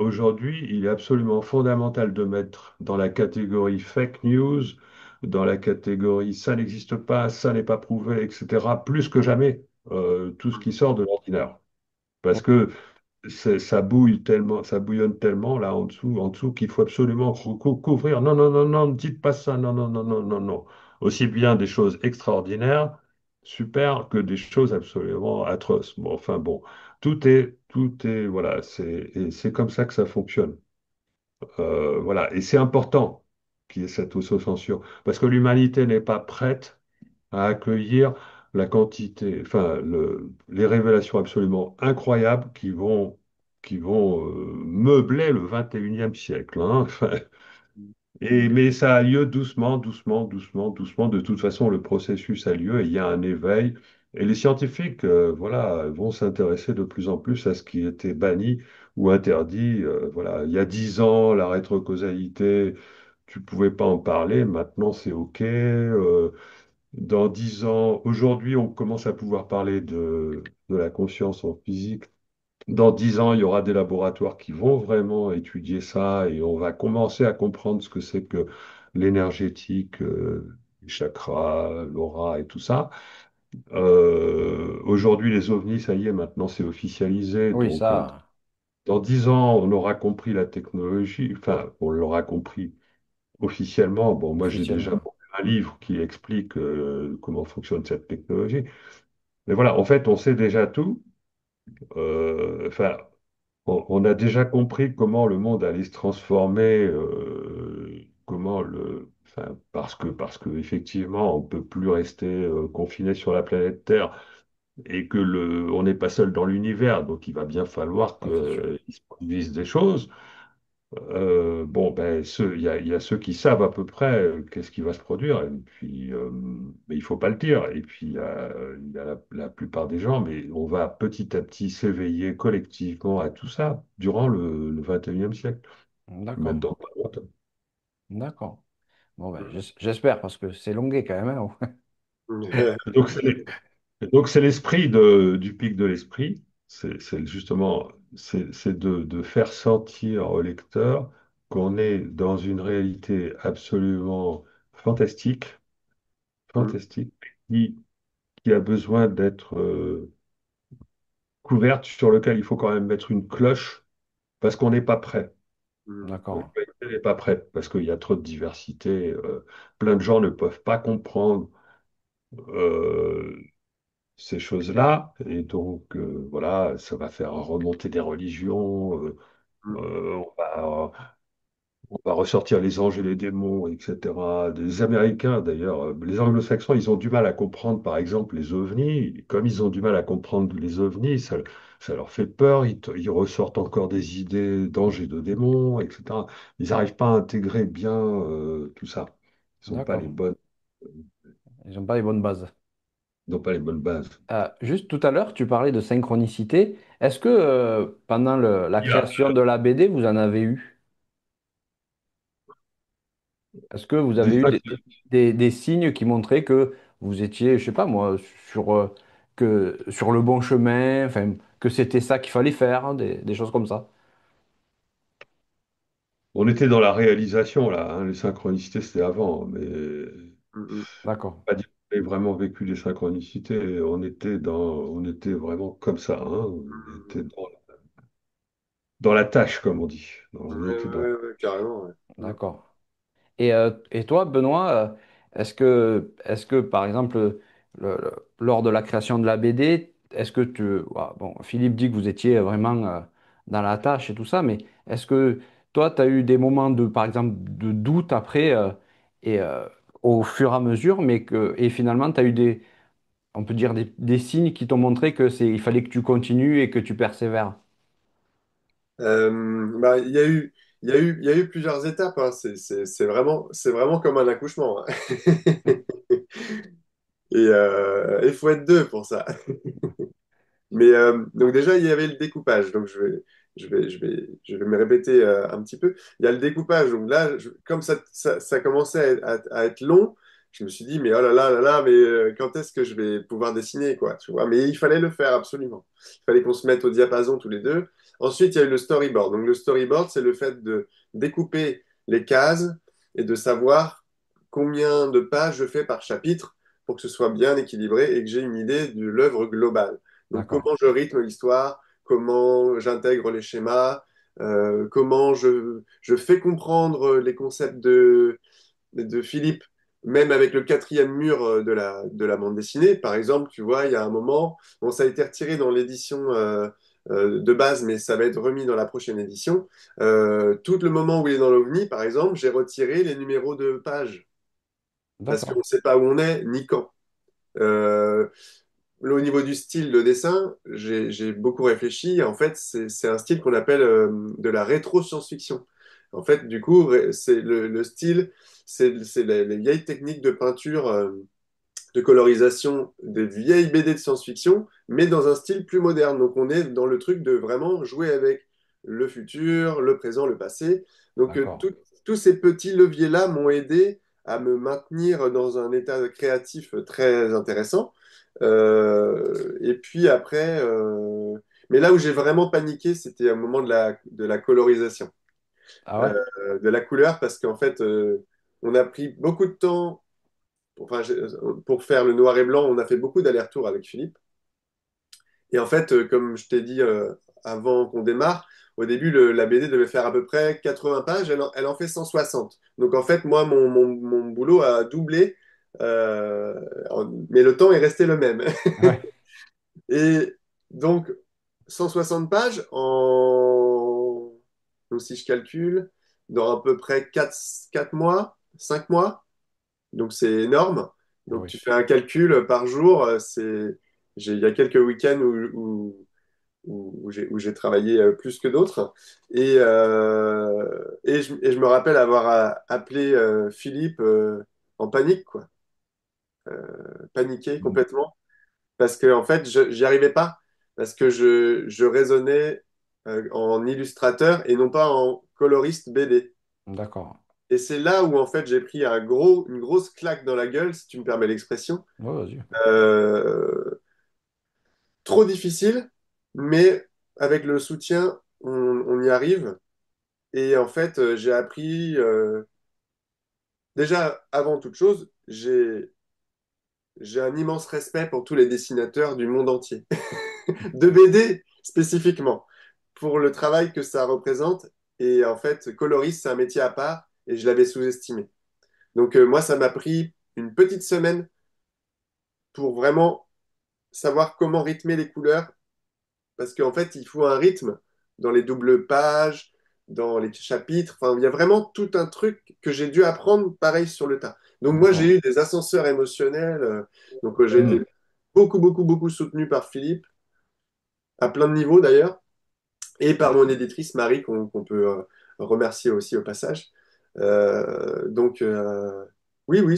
aujourd'hui, il est absolument fondamental de mettre dans la catégorie fake news, dans la catégorie ça n'existe pas, ça n'est pas prouvé, etc., plus que jamais, tout ce qui sort de l'ordinaire. Parce Ok. que ça bouille tellement, ça bouillonne tellement là en dessous qu'il faut absolument couvrir. Non, non, non, non, ne dites pas ça. Non, non, non, non, non, non. Aussi bien des choses extraordinaires, super, que des choses absolument atroces. Bon, enfin bon, voilà, et c'est comme ça que ça fonctionne. Voilà, et c'est important qu'il y ait cette autocensure, parce que l'humanité n'est pas prête à accueillir la quantité, les révélations absolument incroyables qui vont meubler le 21e siècle, hein. Enfin, mais ça a lieu doucement, doucement, doucement, doucement. De toute façon, le processus a lieu et il y a un éveil. Et les scientifiques, voilà, vont s'intéresser de plus en plus à ce qui était banni ou interdit. Voilà, il y a 10 ans, la rétrocausalité, tu pouvais pas en parler. Maintenant, c'est OK. Dans 10 ans, aujourd'hui, on commence à pouvoir parler de la conscience en physique. Dans 10 ans, il y aura des laboratoires qui vont vraiment étudier ça et on va commencer à comprendre ce que c'est que l'énergétique, les chakras, l'aura et tout ça. Aujourd'hui, les ovnis, ça y est, maintenant c'est officialisé. Oui, Donc, ça, dans 10 ans, on aura compris la technologie. Enfin, on l'aura compris officiellement. Bon, moi, j'ai déjà officiellement. un livre qui explique comment fonctionne cette technologie. Mais voilà, en fait, on sait déjà tout. Enfin, on a déjà compris comment le monde allait se transformer, enfin, parce que effectivement, on peut plus rester confiné sur la planète Terre et que on n'est pas seul dans l'univers, donc il va bien falloir Ça, c'est sûr. qu'il se produise des choses. Bon, ben, il y a ceux qui savent à peu près qu'est-ce qui va se produire, et puis, mais il faut pas le dire. Et puis, il y a la plupart des gens, mais on va petit à petit s'éveiller collectivement à tout ça durant le 21e siècle, même D'accord. dans pas longtemps. D'accord. Bon, ben, j'espère, parce que c'est longué quand même, hein. Et donc, c'est l'esprit du pic de l'esprit, justement, c'est de faire sentir au lecteur qu'on est dans une réalité absolument fantastique, fantastique, qui, qui a besoin d'être couverte, sur lequel il faut quand même mettre une cloche, parce qu'on n'est pas prêt. D'accord. L'humanité n'est pas prête, parce qu'il y a trop de diversité. Plein de gens ne peuvent pas comprendre euh, ces choses-là, et donc voilà, ça va faire remonter des religions, on va ressortir les anges et les démons, etc. Des Américains, d'ailleurs, les Anglo-Saxons, ils ont du mal à comprendre, par exemple, les ovnis. Comme ils ont du mal à comprendre les ovnis, ça leur fait peur. Ils ressortent encore des idées d'anges et de démons, etc. Ils n'arrivent pas à intégrer bien tout ça. Ils n'ont pas les D'accord. bonnes, Ils n'ont pas les bonnes bases. ils n'ont pas les bonnes bases. Juste tout à l'heure, tu parlais de synchronicité. Est-ce que pendant la Il y a- création de la BD, vous en avez eu? Est-ce que vous des avez eu synch- des signes qui montraient que vous étiez, je sais pas moi, sur le bon chemin, enfin, que c'était ça qu'il fallait faire, hein, des choses comme ça? On était dans la réalisation, là, hein. Les synchronicités, c'était avant, mais D'accord, pas dire qu'on ait vraiment vécu les synchronicités. On était vraiment comme ça, hein. On était dans la tâche, comme on dit. On Ouais, était dans. ouais, ouais, carrément. Ouais. d'accord. Et toi, Benoît, est-ce que, par exemple, lors de la création de la BD, est-ce que bon, Philippe dit que vous étiez vraiment dans la tâche et tout ça, mais est-ce que toi, tu as eu des moments par exemple, de doute après, et au fur et à mesure, et finalement, tu as eu on peut dire, des signes qui t'ont montré il fallait que tu continues et que tu persévères? Bah, il y a eu plusieurs étapes, hein. C'est vraiment comme un accouchement, hein. Et il faut être deux pour ça. Mais donc déjà, il y avait le découpage. Donc je vais me répéter un petit peu. Il y a le découpage. Donc là, comme ça commençait à être long, je me suis dit, mais oh là là, mais quand est-ce que je vais pouvoir dessiner, quoi, tu vois? Mais il fallait le faire absolument. Il fallait qu'on se mette au diapason tous les deux. Ensuite, il y a eu le storyboard. Donc le storyboard, c'est le fait de découper les cases et de savoir combien de pages je fais par chapitre pour que ce soit bien équilibré et que j'ai une idée de l'œuvre globale. Donc, D'accord, comment je rythme l'histoire, comment j'intègre les schémas, comment je fais comprendre les concepts de Philippe, même avec le quatrième mur de la bande dessinée. Par exemple, tu vois, il y a un moment, bon, ça a été retiré dans l'édition de base, mais ça va être remis dans la prochaine édition. Tout le moment où il est dans l'OVNI, par exemple, j'ai retiré les numéros de page parce qu'on d'accord, ne sait pas où on est ni quand. Euh, Au niveau du style de dessin, j'ai beaucoup réfléchi. En fait, c'est un style qu'on appelle de la rétro-science-fiction. En fait, du coup, c'est le style, c'est les vieilles techniques de peinture, de colorisation des vieilles BD de science-fiction, mais dans un style plus moderne. Donc, on est dans le truc de vraiment jouer avec le futur, le présent, le passé. Donc, d'accord. tous ces petits leviers-là m'ont aidé à me maintenir dans un état créatif très intéressant. Et puis après, mais là où j'ai vraiment paniqué, c'était au moment de la colorisation, Ah ouais? de la couleur, parce qu'en fait, on a pris beaucoup de temps enfin, pour faire le noir et blanc. On a fait beaucoup d'allers-retours avec Philippe. Et en fait, comme je t'ai dit avant qu'on démarre, au début, la BD devait faire à peu près 80 pages, elle en fait 160. Donc en fait, moi, mon boulot a doublé, mais le temps est resté le même. Ouais, Et donc, 160 pages en, donc si je calcule, dans à peu près 4 mois, 5 mois. Donc c'est énorme. Donc Oui. tu fais un calcul par jour. Il y a quelques week-ends où j'ai travaillé plus que d'autres. Et je me rappelle avoir appelé Philippe en panique, quoi. Paniqué complètement. Parce que en fait, j'y arrivais pas. Parce que je raisonnais en illustrateur et non pas en coloriste BD. D'accord. Et c'est là où en fait j'ai pris une grosse claque dans la gueule, si tu me permets l'expression. Ouais, vas-y. Euh, Trop difficile, mais avec le soutien, on y arrive. Et en fait, j'ai appris, déjà avant toute chose, j'ai un immense respect pour tous les dessinateurs du monde entier, de BD spécifiquement, pour le travail que ça représente. Et en fait, coloriste, c'est un métier à part, et je l'avais sous-estimé. Donc moi, ça m'a pris une petite semaine pour vraiment savoir comment rythmer les couleurs, parce qu'en fait, il faut un rythme dans les doubles pages, dans les chapitres. Enfin, il y a vraiment tout un truc que j'ai dû apprendre pareil sur le tas. Donc moi, D'accord. j'ai eu des ascenseurs émotionnels. Donc j'ai été Hmm. beaucoup, beaucoup, beaucoup soutenu par Philippe, à plein de niveaux d'ailleurs, et par mon éditrice Marie, qu'on peut remercier aussi au passage. Donc oui, oui,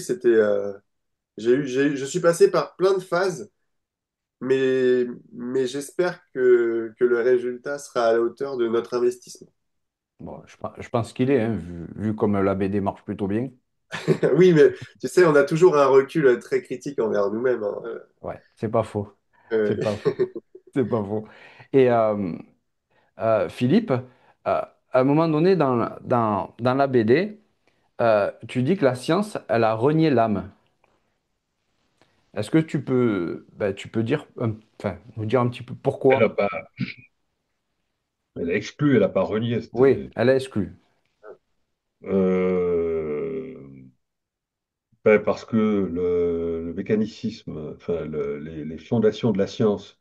je suis passé par plein de phases, mais j'espère que le résultat sera à la hauteur de notre investissement. Bon, je pense qu'il est, hein, vu comme la BD marche plutôt bien. Oui, mais tu sais, on a toujours un recul très critique envers nous-mêmes, hein. Ouais, c'est pas faux. C'est Euh, pas faux. C'est pas faux. Et Philippe, à un moment donné dans la BD, tu dis que la science, elle a renié l'âme. Est-ce que tu peux dire, enfin, nous dire un petit peu Elle a pourquoi? pas, elle a exclu, elle a pas renié. Oui, elle a exclu. Euh, Parce que le mécanicisme, enfin, les fondations de la science,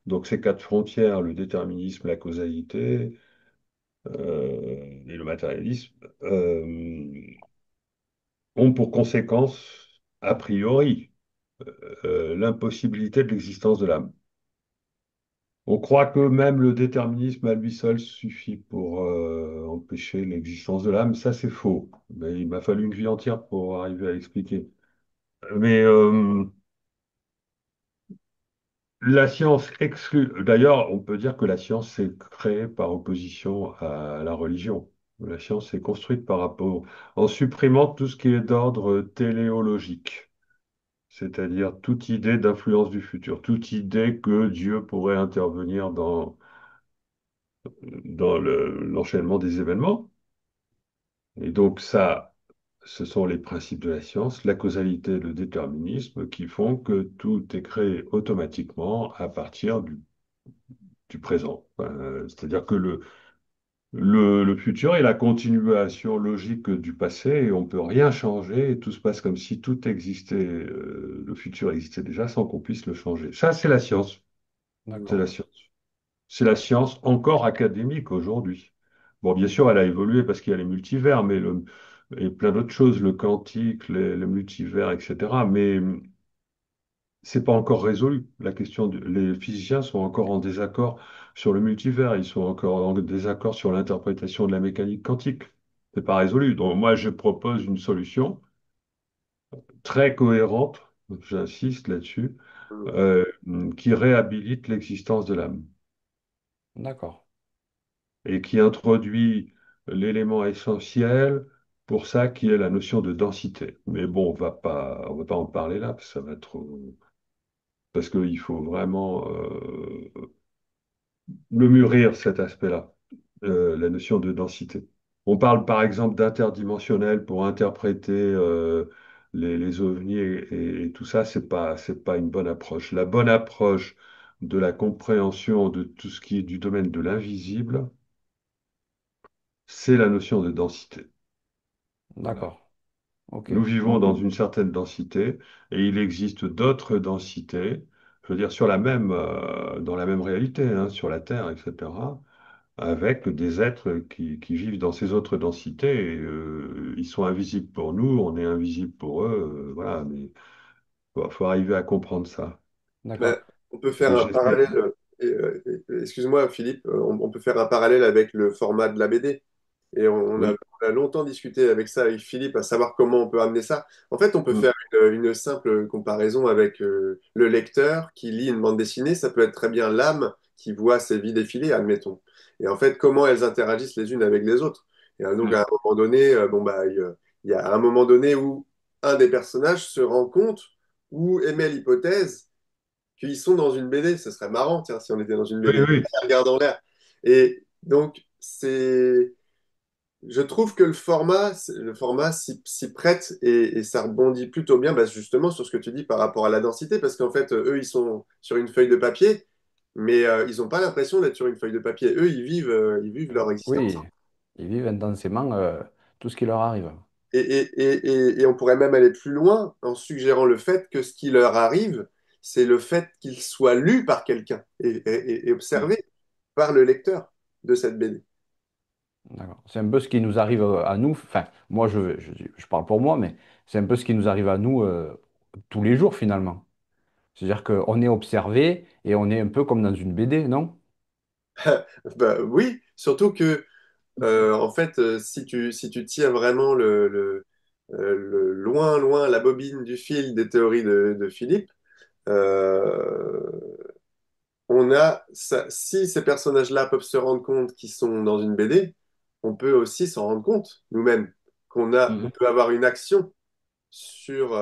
donc ces quatre frontières, le déterminisme, la causalité et le matérialisme, ont pour conséquence, a priori, l'impossibilité de l'existence de l'âme. On croit que même le déterminisme à lui seul suffit pour empêcher l'existence de l'âme. Ça, c'est faux. Mais il m'a fallu une vie entière pour arriver à l'expliquer. Mais la science exclut. D'ailleurs, on peut dire que la science s'est créée par opposition à la religion. La science s'est construite par rapport, en supprimant tout ce qui est d'ordre téléologique, c'est-à-dire toute idée d'influence du futur, toute idée que Dieu pourrait intervenir dans l'enchaînement des événements. Et donc ça, ce sont les principes de la science, la causalité et le déterminisme qui font que tout est créé automatiquement à partir du présent. C'est-à-dire que le futur est la continuation logique du passé et on ne peut rien changer et tout se passe comme si tout existait, le futur existait déjà sans qu'on puisse le changer. Ça, c'est la science. C'est D'accord. la science. C'est la science encore académique aujourd'hui. Bon, bien sûr, elle a évolué parce qu'il y a les multivers, et plein d'autres choses, le quantique, les multivers, etc. Mais c'est pas encore résolu. Les physiciens sont encore en désaccord sur le multivers, ils sont encore en désaccord sur l'interprétation de la mécanique quantique. C'est pas résolu. Donc moi, je propose une solution très cohérente, j'insiste là-dessus, euh, qui réhabilite l'existence de l'âme D'accord. et qui introduit l'élément essentiel pour ça qui est la notion de densité. Mais bon, on va pas en parler là, parce que ça va trop, parce qu'il faut vraiment le mûrir, cet aspect-là, la notion de densité. On parle par exemple d'interdimensionnel pour interpréter les ovnis et tout ça, c'est pas une bonne approche. La bonne approche de la compréhension de tout ce qui est du domaine de l'invisible, c'est la notion de densité. Voilà. D'accord. Ok. Nous vivons dans une certaine densité et il existe d'autres densités je veux dire, dans la même réalité, hein, sur la Terre, etc., avec des êtres qui vivent dans ces autres densités. Et, ils sont invisibles pour nous, on est invisible pour eux. Voilà, mais faut arriver à comprendre ça. D'accord. Ben, on peut faire Et un j'essaie. parallèle, excuse-moi Philippe, on peut faire un parallèle avec le format de la BD. Et Oui. on a longtemps discuté avec ça, avec Philippe, à savoir comment on peut amener ça. En fait, on peut Mm. faire une simple comparaison avec le lecteur qui lit une bande dessinée. Ça peut être très bien l'âme qui voit ses vies défiler, admettons. Et en fait, comment elles interagissent les unes avec les autres. Et donc, à Mm. un moment donné, bon, bah, il y a un moment donné où un des personnages se rend compte ou émet l'hypothèse qu'ils sont dans une BD. Ce serait marrant, tiens, si on était dans une Oui, BD. oui. Regarde en l'air. Et donc, je trouve que le format s'y prête et ça rebondit plutôt bien, bah, justement, sur ce que tu dis par rapport à la densité, parce qu'en fait, eux, ils sont sur une feuille de papier, mais ils n'ont pas l'impression d'être sur une feuille de papier. Eux, ils vivent leur existence. Oui, ils vivent intensément tout ce qui leur arrive. Et on pourrait même aller plus loin en suggérant le fait que ce qui leur arrive, c'est le fait qu'ils soient lus par quelqu'un et Mm. observés par le lecteur de cette BD. D'accord. C'est un peu ce qui nous arrive à nous. Enfin, moi, je parle pour moi, mais c'est un peu ce qui nous arrive à nous tous les jours finalement. C'est-à-dire qu'on est observé et on est un peu comme dans une BD, non? Bah, oui, surtout que en fait, si tu tires vraiment loin, loin la bobine du fil des théories de Philippe, euh, si ces personnages-là peuvent se rendre compte qu'ils sont dans une BD, on peut aussi s'en rendre compte nous-mêmes, on Mhm. peut avoir une action sur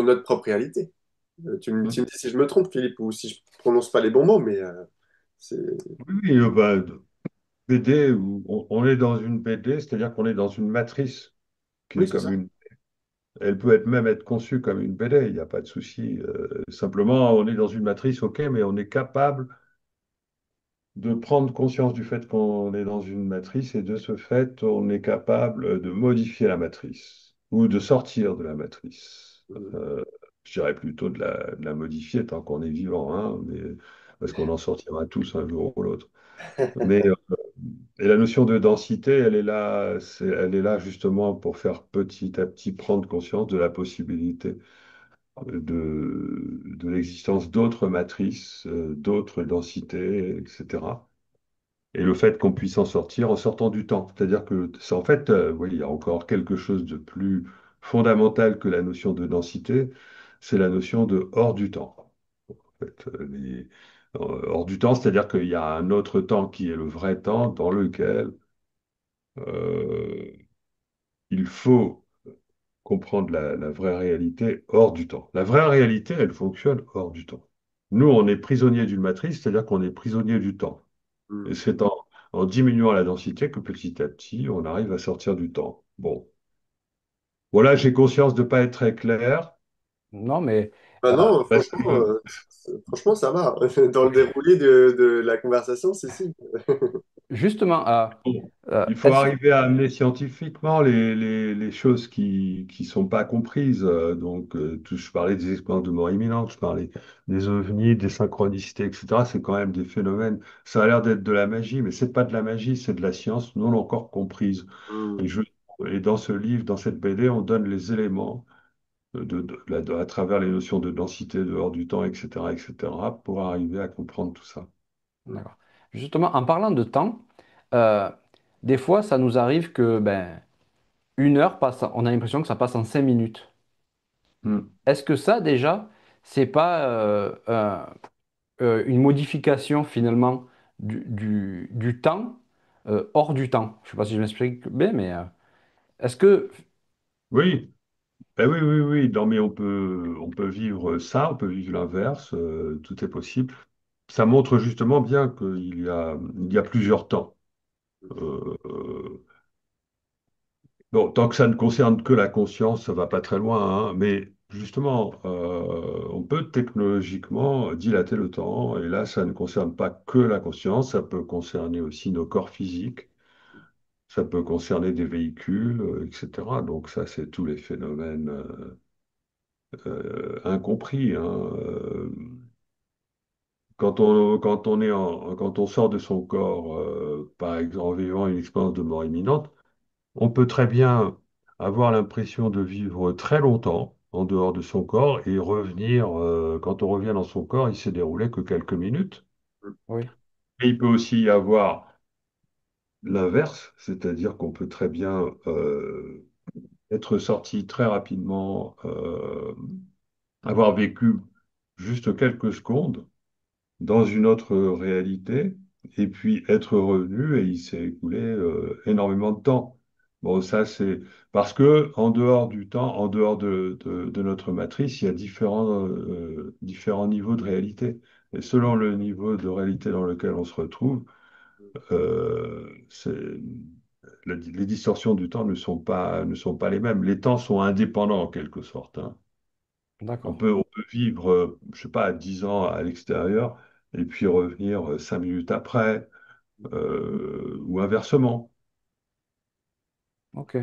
notre propre réalité. Tu Mm. me dis si je me trompe, Philippe, ou si je prononce pas les bons mots, mais c'est... Oui, oui, bah, BD, on est dans une BD, c'est-à-dire qu'on est dans une matrice qui Oui, est c'est comme ça. une. Elle peut même être conçue comme une BD, il n'y a pas de souci. Simplement, on est dans une matrice, ok, mais on est capable de prendre conscience du fait qu'on est dans une matrice et de ce fait, on est capable de modifier la matrice ou de sortir de la matrice. Mhm. Euh, je dirais plutôt de la modifier tant qu'on est vivant, hein, mais, parce qu'on en sortira tous un jour ou l'autre. Mais et la notion de densité, elle est là justement pour faire petit à petit prendre conscience de la possibilité de l'existence d'autres matrices, d'autres densités, etc. Et le fait qu'on puisse en sortir en sortant du temps. C'est-à-dire que c'est en fait, oui, il y a encore quelque chose de plus fondamental que la notion de densité, c'est la notion de hors du temps. En fait, hors du temps, c'est-à-dire qu'il y a un autre temps qui est le vrai temps dans lequel euh, il faut comprendre la vraie réalité hors du temps. La vraie réalité, elle fonctionne hors du temps. Nous, on est prisonnier d'une matrice, c'est-à-dire qu'on est prisonnier du temps. Et Mhm. c'est en diminuant la densité que petit à petit, on arrive à sortir du temps. Bon, voilà, j'ai conscience de ne pas être très clair, Non, mais Bah euh, non, parce que franchement, ça va. Dans le déroulé de la conversation, c'est si. justement, bon, euh, il faut est-ce, arriver à amener scientifiquement les choses qui sont pas comprises. Donc, je parlais des expériences de mort imminente, je parlais des ovnis, des synchronicités, etc. C'est quand même des phénomènes. Ça a l'air d'être de la magie, mais c'est pas de la magie, c'est de la science non encore comprise. Et, Hmm. je, et dans ce livre, dans cette BD, on donne les éléments à travers les notions de densité, de hors du temps, etc., pour arriver à comprendre tout ça. d'accord. Justement, en parlant de temps, euh, des fois, ça nous arrive que ben, une heure passe, on a l'impression que ça passe en 5 minutes. Hmm. Est-ce que ça, déjà, c'est pas une modification finalement du temps hors du temps? Je sais pas si je m'explique bien, mais est-ce que... Oui, ben oui, oui, oui. Non, mais on peut vivre ça, on peut vivre l'inverse, tout est possible. Ça montre justement bien il y a plusieurs temps. Euh, bon, tant que ça ne concerne que la conscience, ça va pas très loin, hein, mais justement, on peut technologiquement dilater le temps, et là, ça ne concerne pas que la conscience, ça peut concerner aussi nos corps physiques. Ça peut concerner des véhicules, etc. Donc ça, c'est tous les phénomènes. incompris, hein. Quand on sort de son corps, par exemple en vivant une expérience de mort imminente, on peut très bien avoir l'impression de vivre très longtemps en dehors de son corps et revenir, quand on revient dans son corps, il s'est déroulé que quelques minutes. Oui, Et il peut aussi y avoir l'inverse, c'est-à-dire qu'on peut très bien être sorti très rapidement, avoir vécu juste quelques secondes dans une autre réalité, et puis être revenu et il s'est écoulé énormément de temps. Bon, ça c'est parce que en dehors du temps, en dehors de notre matrice, il y a différents niveaux de réalité. Et selon le niveau de réalité dans lequel on se retrouve, les distorsions du temps ne sont pas les mêmes. Les temps sont indépendants en quelque sorte, hein. d'accord. On peut vivre, je sais pas, 10 ans à l'extérieur et puis revenir 5 minutes après, ou inversement. Ok,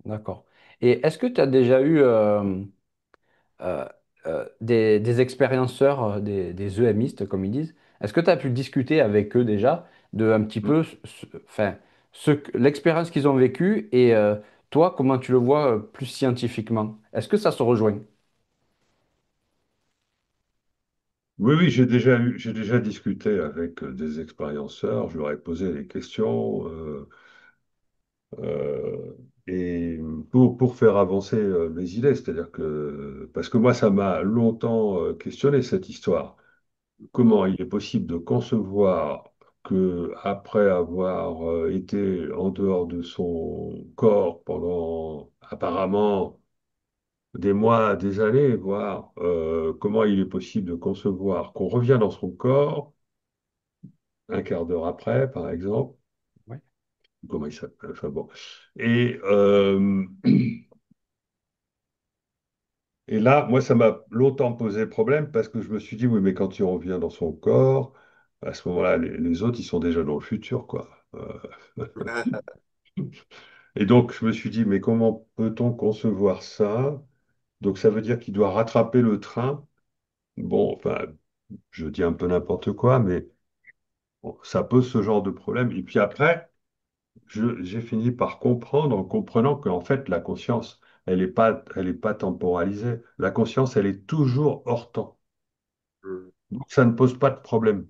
d'accord. Et est-ce que tu as déjà eu euh, des expérienceurs, des EMistes, comme ils disent? Est-ce que tu as pu discuter avec eux déjà de un petit peu enfin, l'expérience qu'ils ont vécue et toi, comment tu le vois plus scientifiquement? Est-ce que ça se rejoint? Oui, oui, j'ai déjà discuté avec des expérienceurs, je leur ai posé des questions, euh, et pour faire avancer mes idées, c'est-à-dire que, parce que moi, ça m'a longtemps questionné cette histoire. Comment il est possible de concevoir que après avoir été en dehors de son corps pendant apparemment des mois, des années, voire comment il est possible de concevoir qu'on revient dans son corps un quart d'heure après, par exemple, Oui. comment il s'appelle, enfin bon. Et là, moi, ça m'a longtemps posé problème parce que je me suis dit, oui, mais quand il revient dans son corps, à ce moment-là, les autres, ils sont déjà dans le futur, quoi. Et donc, je me suis dit, mais comment peut-on concevoir ça? Donc, ça veut dire qu'il doit rattraper le train. Bon, enfin, je dis un peu n'importe quoi, mais bon, ça pose ce genre de problème. Et puis après, j'ai fini par comprendre, en comprenant qu'en fait, la conscience, elle est pas temporalisée. La conscience, elle est toujours hors temps. Donc, ça ne pose pas de problème.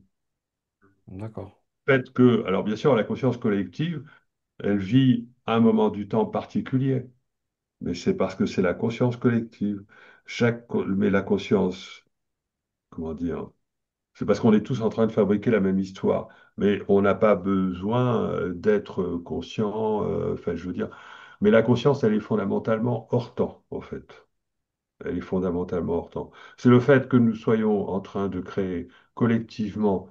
D'accord. Le fait que, alors bien sûr, la conscience collective, elle vit un moment du temps particulier. Mais c'est parce que c'est la conscience collective. Mais la conscience, comment dire, c'est parce qu'on est tous en train de fabriquer la même histoire. Mais on n'a pas besoin d'être conscient, enfin, je veux dire. Mais la conscience, elle est fondamentalement hors temps, en fait. Elle est fondamentalement hors temps. C'est le fait que nous soyons en train de créer collectivement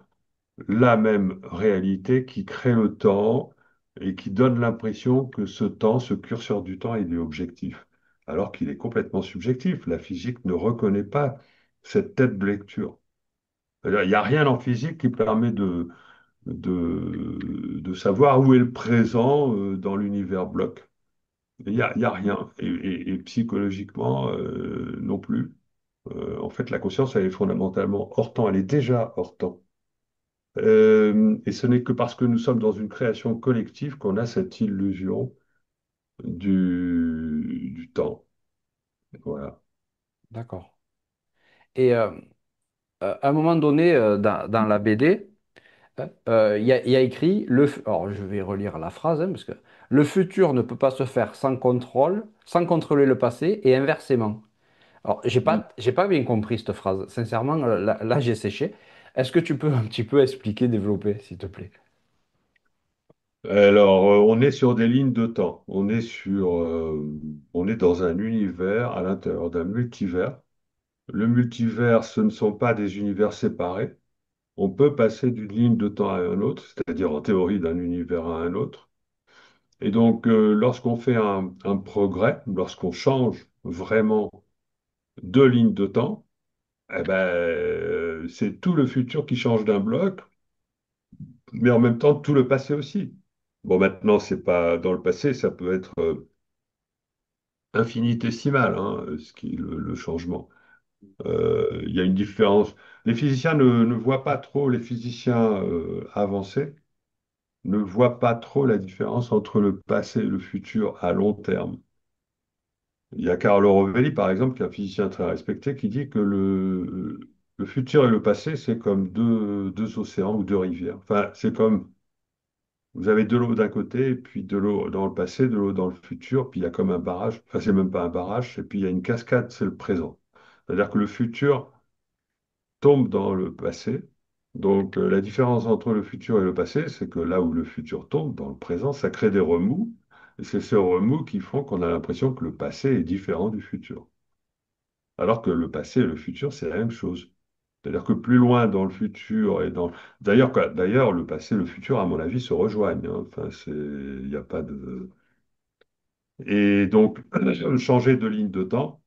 la même réalité qui crée le temps et qui donne l'impression que ce temps, ce curseur du temps, il est objectif, alors qu'il est complètement subjectif. La physique ne reconnaît pas cette tête de lecture. C'est-à-dire, il n'y a rien en physique qui permet de savoir où est le présent dans l'univers bloc. Il y a rien. Et psychologiquement, non plus. En fait, la conscience, elle est fondamentalement hors temps. Elle est déjà hors temps. Et ce n'est que parce que nous sommes dans une création collective qu'on a cette illusion du temps. Voilà. D'accord. Et à un moment donné, dans la BD, il y a écrit, alors je vais relire la phrase, hein, parce que le futur ne peut pas se faire sans contrôle, sans contrôler le passé et inversement. Alors, j'ai pas bien compris cette phrase. Sincèrement, là, j'ai séché. Est-ce que tu peux un petit peu expliquer, développer, s'il te plaît? Alors, on est sur des lignes de temps. On est dans un univers à l'intérieur d'un multivers. Le multivers, ce ne sont pas des univers séparés. On peut passer d'une ligne de temps à une autre, c'est-à-dire en théorie d'un univers à un autre. Et donc, lorsqu'on fait un progrès, lorsqu'on change vraiment de ligne de temps, eh ben, c'est tout le futur qui change d'un bloc, mais en même temps tout le passé aussi. Bon, maintenant, c'est pas dans le passé, ça peut être infinitésimal, hein, ce qui est le changement. Il y a une différence. Les physiciens ne voient pas trop, les physiciens avancés ne voient pas trop la différence entre le passé et le futur à long terme. Il y a Carlo Rovelli, par exemple, qui est un physicien très respecté, qui dit que le futur et le passé, c'est comme deux océans ou deux rivières. Enfin, c'est comme vous avez de l'eau d'un côté, et puis de l'eau dans le passé, de l'eau dans le futur, puis il y a comme un barrage. Enfin, c'est même pas un barrage, et puis il y a une cascade, c'est le présent. C'est-à-dire que le futur tombe dans le passé. Donc, la différence entre le futur et le passé, c'est que là où le futur tombe, dans le présent, ça crée des remous. Et c'est ces remous qui font qu'on a l'impression que le passé est différent du futur. Alors que le passé et le futur, c'est la même chose. C'est-à-dire que plus loin dans le futur et dans... D'ailleurs, le passé et le futur, à mon avis, se rejoignent, hein. Enfin, il n'y a pas de... Et donc, changer de ligne de temps,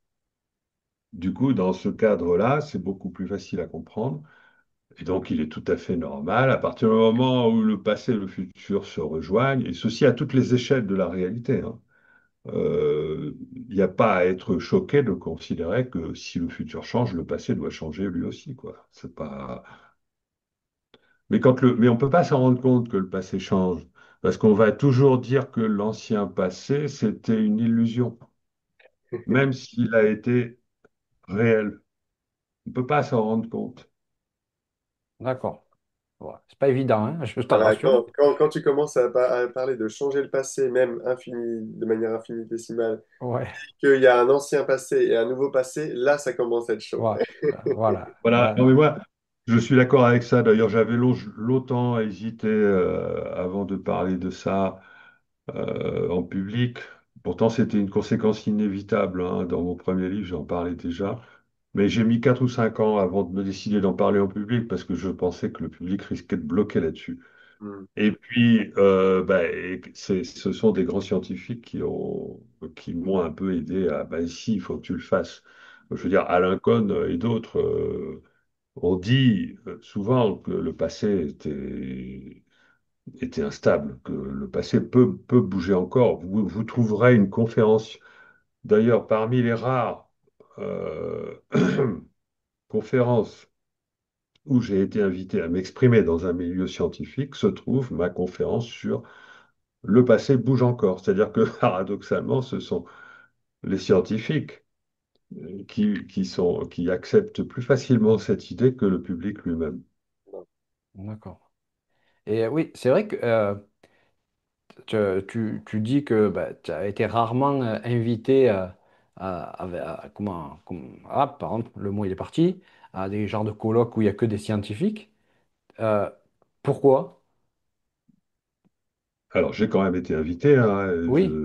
du coup, dans ce cadre-là, c'est beaucoup plus facile à comprendre. Et donc, il est tout à fait normal, à partir du moment où le passé et le futur se rejoignent, et ceci à toutes les échelles de la réalité, hein. Il n'y a pas à être choqué de considérer que si le futur change, le passé doit changer lui aussi, quoi. C'est pas... Mais on ne peut pas s'en rendre compte que le passé change, parce qu'on va toujours dire que l'ancien passé, c'était une illusion, même s'il a été réel. On ne peut pas s'en rendre compte. D'accord. Ouais. C'est pas évident, hein, je te Voilà, rassure. quand tu commences à parler de changer le passé, même infini, de manière infinitésimale, Ouais, qu'il y a un ancien passé et un nouveau passé, là, ça commence à être chaud. ouais, voilà. Voilà, Là, non mais moi, je suis d'accord avec ça. D'ailleurs, j'avais longtemps hésité avant de parler de ça en public. Pourtant, c'était une conséquence inévitable, hein. Dans mon premier livre, j'en parlais déjà. Mais j'ai mis 4 ou 5 ans avant de me décider d'en parler en public parce que je pensais que le public risquait de bloquer là-dessus. Hmm. Et puis, et ce sont des grands scientifiques qui m'ont un peu aidé à, bah, si, il faut que tu le fasses. Je veux dire, Alain Cohn et d'autres. On dit souvent que le passé était instable, que le passé peut bouger encore. Vous trouverez une conférence, d'ailleurs, parmi les rares euh, conférences où j'ai été invité à m'exprimer dans un milieu scientifique, se trouve ma conférence sur le passé bouge encore. C'est-à-dire que paradoxalement, ce sont les scientifiques qui acceptent plus facilement cette idée que le public lui-même. d'accord. Et oui, c'est vrai que tu dis que bah, tu as été rarement invité pardon, le mot il est parti, à des genres de colloques où il n'y a que des scientifiques. Euh, Pourquoi? Alors, j'ai quand même été invité, hein, Oui,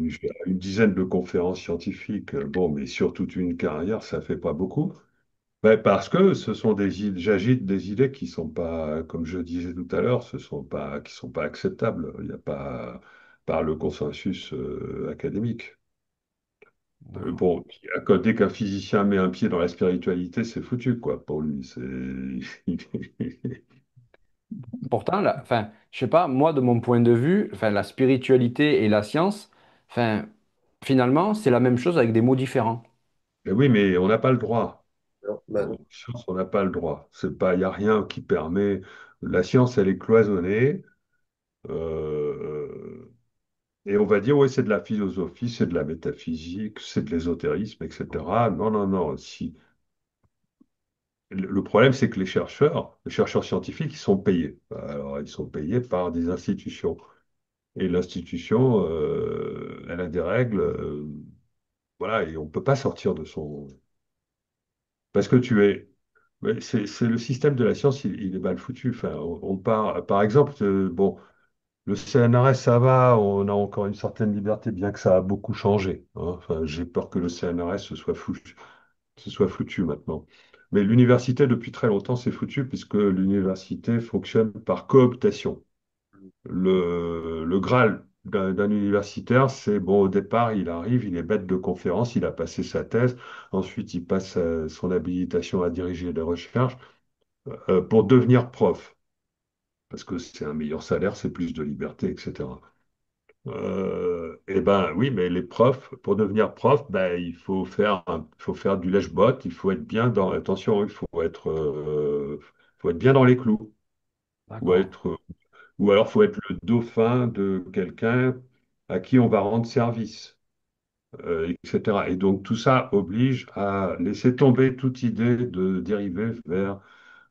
je fais une dizaine de conférences scientifiques, bon, mais sur toute une carrière, ça fait pas beaucoup. Ben, parce que ce sont des idées, j'agite des idées qui sont pas, comme je disais tout à l'heure, qui sont pas acceptables. Il n'y a pas par le consensus académique. d'accord. Bon, dès qu'un physicien met un pied dans la spiritualité, c'est foutu, quoi, pour lui. Pourtant, enfin, je sais pas, moi, de mon point de vue, enfin, la spiritualité et la science, enfin, finalement, c'est la même chose avec des mots différents. Mais oui, mais on n'a pas le droit. Non, bah En non. science, on n'a pas le droit. C'est pas, il n'y a rien qui permet. La science, elle est cloisonnée. euh, et on va dire, oui, c'est de la philosophie, c'est de la métaphysique, c'est de l'ésotérisme, etc. Non, non, non. Si. Le problème, c'est que les chercheurs scientifiques, ils sont payés. Alors, ils sont payés par des institutions. Et l'institution, elle a des règles. Voilà, et on ne peut pas sortir de son. Parce que tu es. Mais c'est le système de la science, il est mal foutu. Enfin, on part, par exemple, bon, le CNRS, ça va, on a encore une certaine liberté, bien que ça a beaucoup changé, hein. Enfin, j'ai peur que le CNRS se soit foutu maintenant. Mais l'université, depuis très longtemps, c'est foutu, puisque l'université fonctionne par cooptation. Le Graal d'un universitaire, c'est bon, au départ, il arrive, il est bête de conférence, il a passé sa thèse, ensuite il passe son habilitation à diriger des recherches pour devenir prof, parce que c'est un meilleur salaire, c'est plus de liberté, etc. Eh ben oui, mais les profs, pour devenir prof, ben, il faut faire du lèche-botte, il faut être bien dans, attention, faut être bien dans les clous, ou D'accord, être, ou alors faut être le dauphin de quelqu'un à qui on va rendre service, etc. Et donc tout ça oblige à laisser tomber toute idée de dériver vers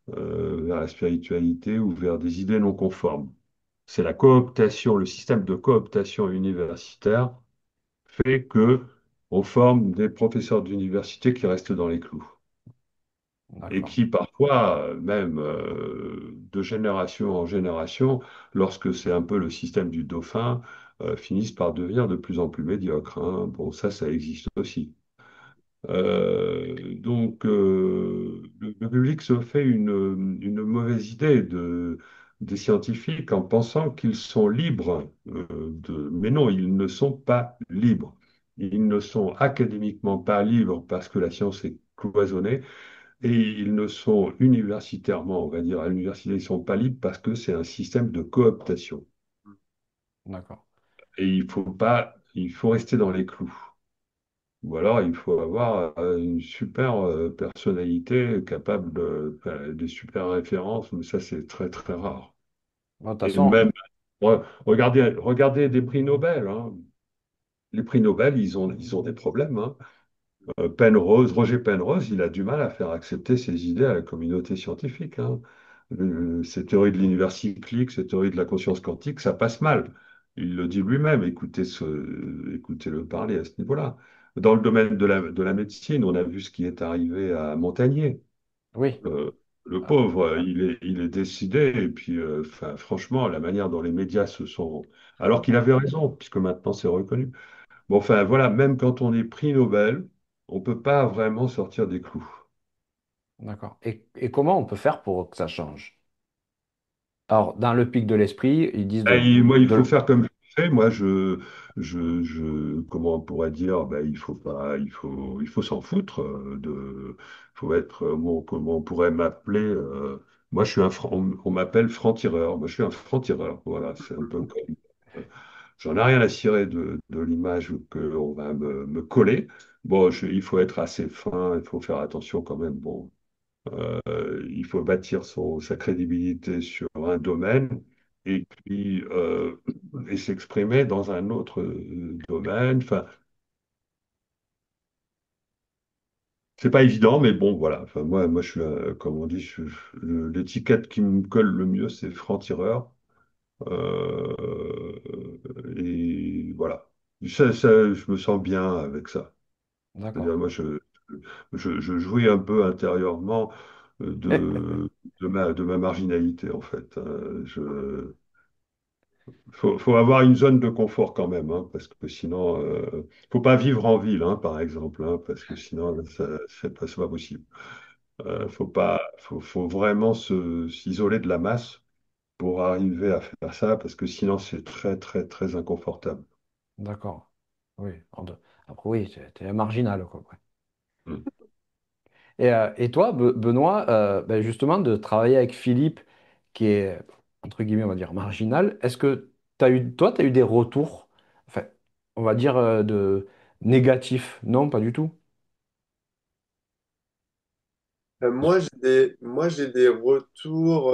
la spiritualité ou vers des idées non conformes. C'est la cooptation, le système de cooptation universitaire fait que on forme des professeurs d'université qui restent dans les clous et d'accord. qui parfois, même de génération en génération, lorsque c'est un peu le système du dauphin, finissent par devenir de plus en plus médiocres, hein. Bon, ça existe aussi. Le public se fait une mauvaise idée des scientifiques en pensant qu'ils sont libres mais non, ils ne sont pas libres. Ils ne sont académiquement pas libres parce que la science est cloisonnée et ils ne sont universitairement, on va dire, à l'université, ils ne sont pas libres parce que c'est un système de cooptation. D'accord. Et il faut rester dans les clous. Ou alors, il faut avoir une super personnalité capable de super références, mais ça, c'est très, très rare. Bon, de toute Et façon, même, regardez des prix Nobel, hein. Les prix Nobel, ils ont des problèmes, hein. Roger Penrose, il a du mal à faire accepter ses idées à la communauté scientifique, hein. Ces théories de l'univers cyclique, ces théories de la conscience quantique, ça passe mal. Il le dit lui-même, écoutez-le parler à ce niveau-là. Dans le domaine de la médecine, on a vu ce qui est arrivé à Montagnier. oui. Euh, le Ah, pauvre, il est décidé, et puis enfin, franchement, la manière dont les médias se sont... Alors qu'il avait raison, puisque maintenant c'est reconnu. Bon, enfin, voilà, même quand on est prix Nobel, on ne peut pas vraiment sortir des clous. d'accord. Et comment on peut faire pour que ça change? Alors, dans le pic de l'esprit, ils disent Et moi, il faut de- faire comme je fais. Moi, comment on pourrait dire, ben, il faut pas, il faut s'en foutre faut être, comment on pourrait m'appeler, moi, je suis on m'appelle franc-tireur. Moi, je suis un franc-tireur. Voilà, c'est un peu comme, euh, j'en ai rien à cirer de l'image qu'on va me coller. Bon, il faut être assez fin, il faut faire attention quand même. Bon, il faut bâtir sa crédibilité sur un domaine et puis et s'exprimer dans un autre domaine. Enfin, c'est pas évident, mais bon, voilà. Enfin, moi, je suis, comme on dit, l'étiquette qui me colle le mieux, c'est franc-tireur. Et voilà. Je me sens bien avec ça. D'accord. C'est-à-dire, moi, je jouis un peu intérieurement de ma marginalité, en fait. Faut avoir une zone de confort quand même, hein, parce que sinon, faut pas vivre en ville, hein, par exemple, hein, parce que sinon, c'est pas possible. Faut vraiment s'isoler de la masse pour arriver à faire ça, parce que sinon, c'est très, très, très inconfortable. D'accord. Oui. Après, oui, t'es un marginal, quoi. Ouais. Mm. Et toi, Benoît, ben justement, de travailler avec Philippe, qui est, entre guillemets, on va dire, marginal, est-ce que toi, tu as eu des retours, enfin, on va dire, de négatifs? Non, pas du tout. Moi, j'ai des retours.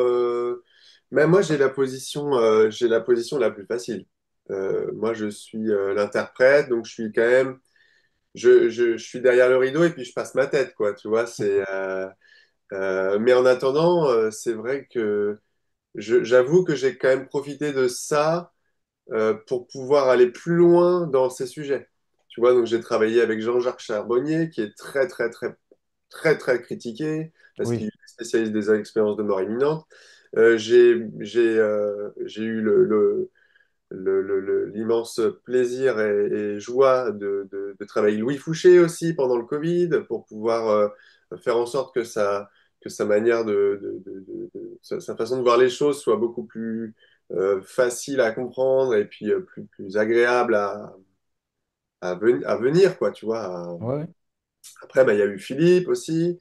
Mais moi, j'ai la position la plus facile. Moi, je suis l'interprète, donc je suis quand même, je suis derrière le rideau et puis je passe ma tête, quoi. Tu vois, mais en attendant, c'est vrai que j'avoue que j'ai quand même profité de ça pour pouvoir aller plus loin dans ces sujets. Tu vois, donc j'ai travaillé avec Jean-Jacques Charbonnier, qui est très critiqué parce qu'il Oui, est spécialiste des expériences de mort imminente. J'ai eu l'immense plaisir et joie de travailler avec Louis Fouché aussi pendant le Covid pour pouvoir faire en sorte que sa manière sa façon de voir les choses soit beaucoup plus facile à comprendre et puis plus agréable à venir, quoi, tu vois. ouais, Après, bah, il y a eu Philippe aussi.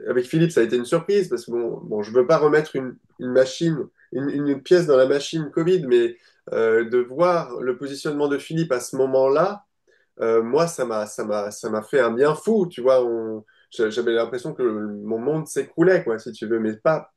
Avec Philippe, ça a été une surprise parce que je veux pas remettre une machine, une pièce dans la machine Covid, mais de voir le positionnement de Philippe à ce moment-là, moi, ça m'a fait un bien fou, tu vois. J'avais l'impression que mon monde s'écroulait, quoi, si tu veux, mais pas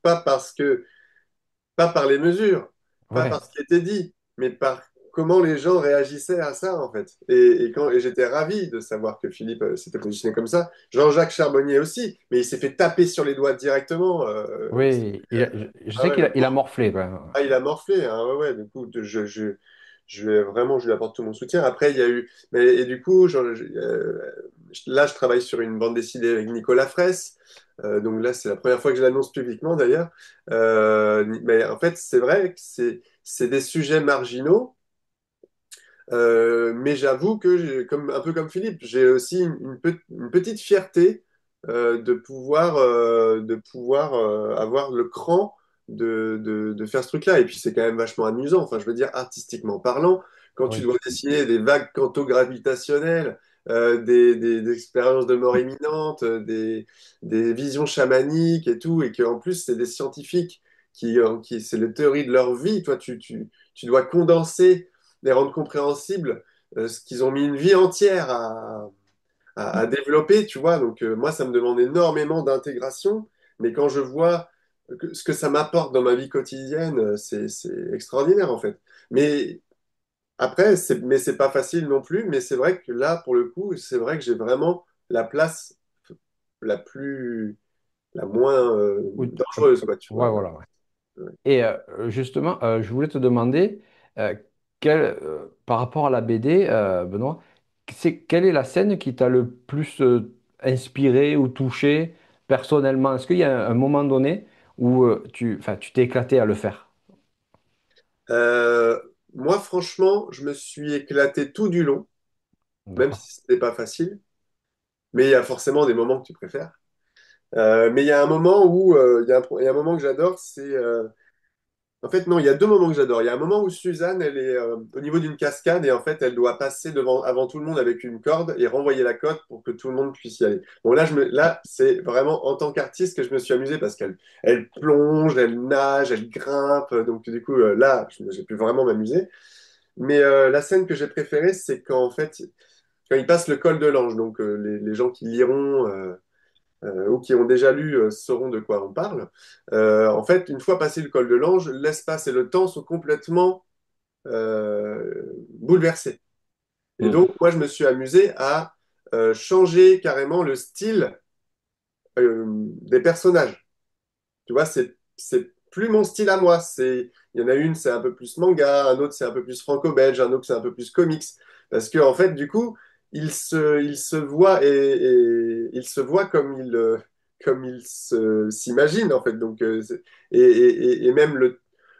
par les mesures, pas Ouais, par ce qui était dit, mais par comment les gens réagissaient à ça, en fait. Et j'étais ravi de savoir que Philippe s'était positionné comme ça. Jean-Jacques Charbonnier aussi, mais il s'est fait taper sur les doigts directement. oui, je Ah sais ouais, il a morflé quand même. ah, il a morflé, hein, ouais, ouais, du coup, je lui apporte tout mon soutien. Après, il y a eu, et du coup, là, je travaille sur une bande dessinée avec Nicolas Fraisse. Donc là, c'est la première fois que je l'annonce publiquement, d'ailleurs. Mais en fait, c'est vrai que c'est des sujets marginaux, mais j'avoue que, un peu comme Philippe, j'ai aussi une petite fierté de pouvoir avoir le cran de faire ce truc-là. Et puis c'est quand même vachement amusant, enfin je veux dire artistiquement parlant, quand tu Oui, dois dessiner des vagues quanto-gravitationnelles, des expériences de mort imminente, des visions chamaniques et tout, et qu'en plus c'est des scientifiques c'est les théories de leur vie, toi tu dois condenser les rendre compréhensibles, ce qu'ils ont mis une vie entière à développer, tu vois. Donc, moi, ça me demande énormément d'intégration, mais quand je vois ce que ça m'apporte dans ma vie quotidienne, c'est extraordinaire, en fait. Mais après, mais c'est pas facile non plus, mais c'est vrai que là, pour le coup, c'est vrai que j'ai vraiment la place la plus, la moins oui, dangereuse, quoi, tu vois. ouais, Voilà. voilà. Ouais. Et justement, je voulais te demander, euh, par rapport à la BD, Benoît, quelle est la scène qui t'a le plus inspiré ou touché personnellement? Est-ce qu'il y a un moment donné où enfin, tu t'es éclaté à le faire? Euh, Moi, franchement, je me suis éclaté tout du long, même D'accord. si c'était pas facile. Mais il y a forcément des moments que tu préfères. Mais il y a un moment où il y a un moment que j'adore, en fait non, il y a deux moments que j'adore. Il y a un moment où Suzanne, elle est au niveau d'une cascade et en fait elle doit passer avant tout le monde avec une corde et renvoyer la corde pour que tout le monde puisse y aller. Bon là c'est vraiment en tant qu'artiste que je me suis amusé parce qu'elle plonge, elle nage, elle grimpe. Donc du coup là j'ai pu vraiment m'amuser. Mais la scène que j'ai préférée, c'est quand il passe le col de l'Ange. Donc les gens qui liront ou qui ont déjà lu sauront de quoi on parle. En fait, une fois passé le col de l'Ange, l'espace et le temps sont complètement bouleversés. Et Mm. donc, moi, je me suis amusé à changer carrément le style des personnages. Tu vois, c'est plus mon style à moi. Il y en a une, c'est un peu plus manga, un autre, c'est un peu plus franco-belge, un autre, c'est un peu plus comics. Parce que, en fait, du coup, il se voit et il se voit comme il s'imagine, en fait. Donc, et même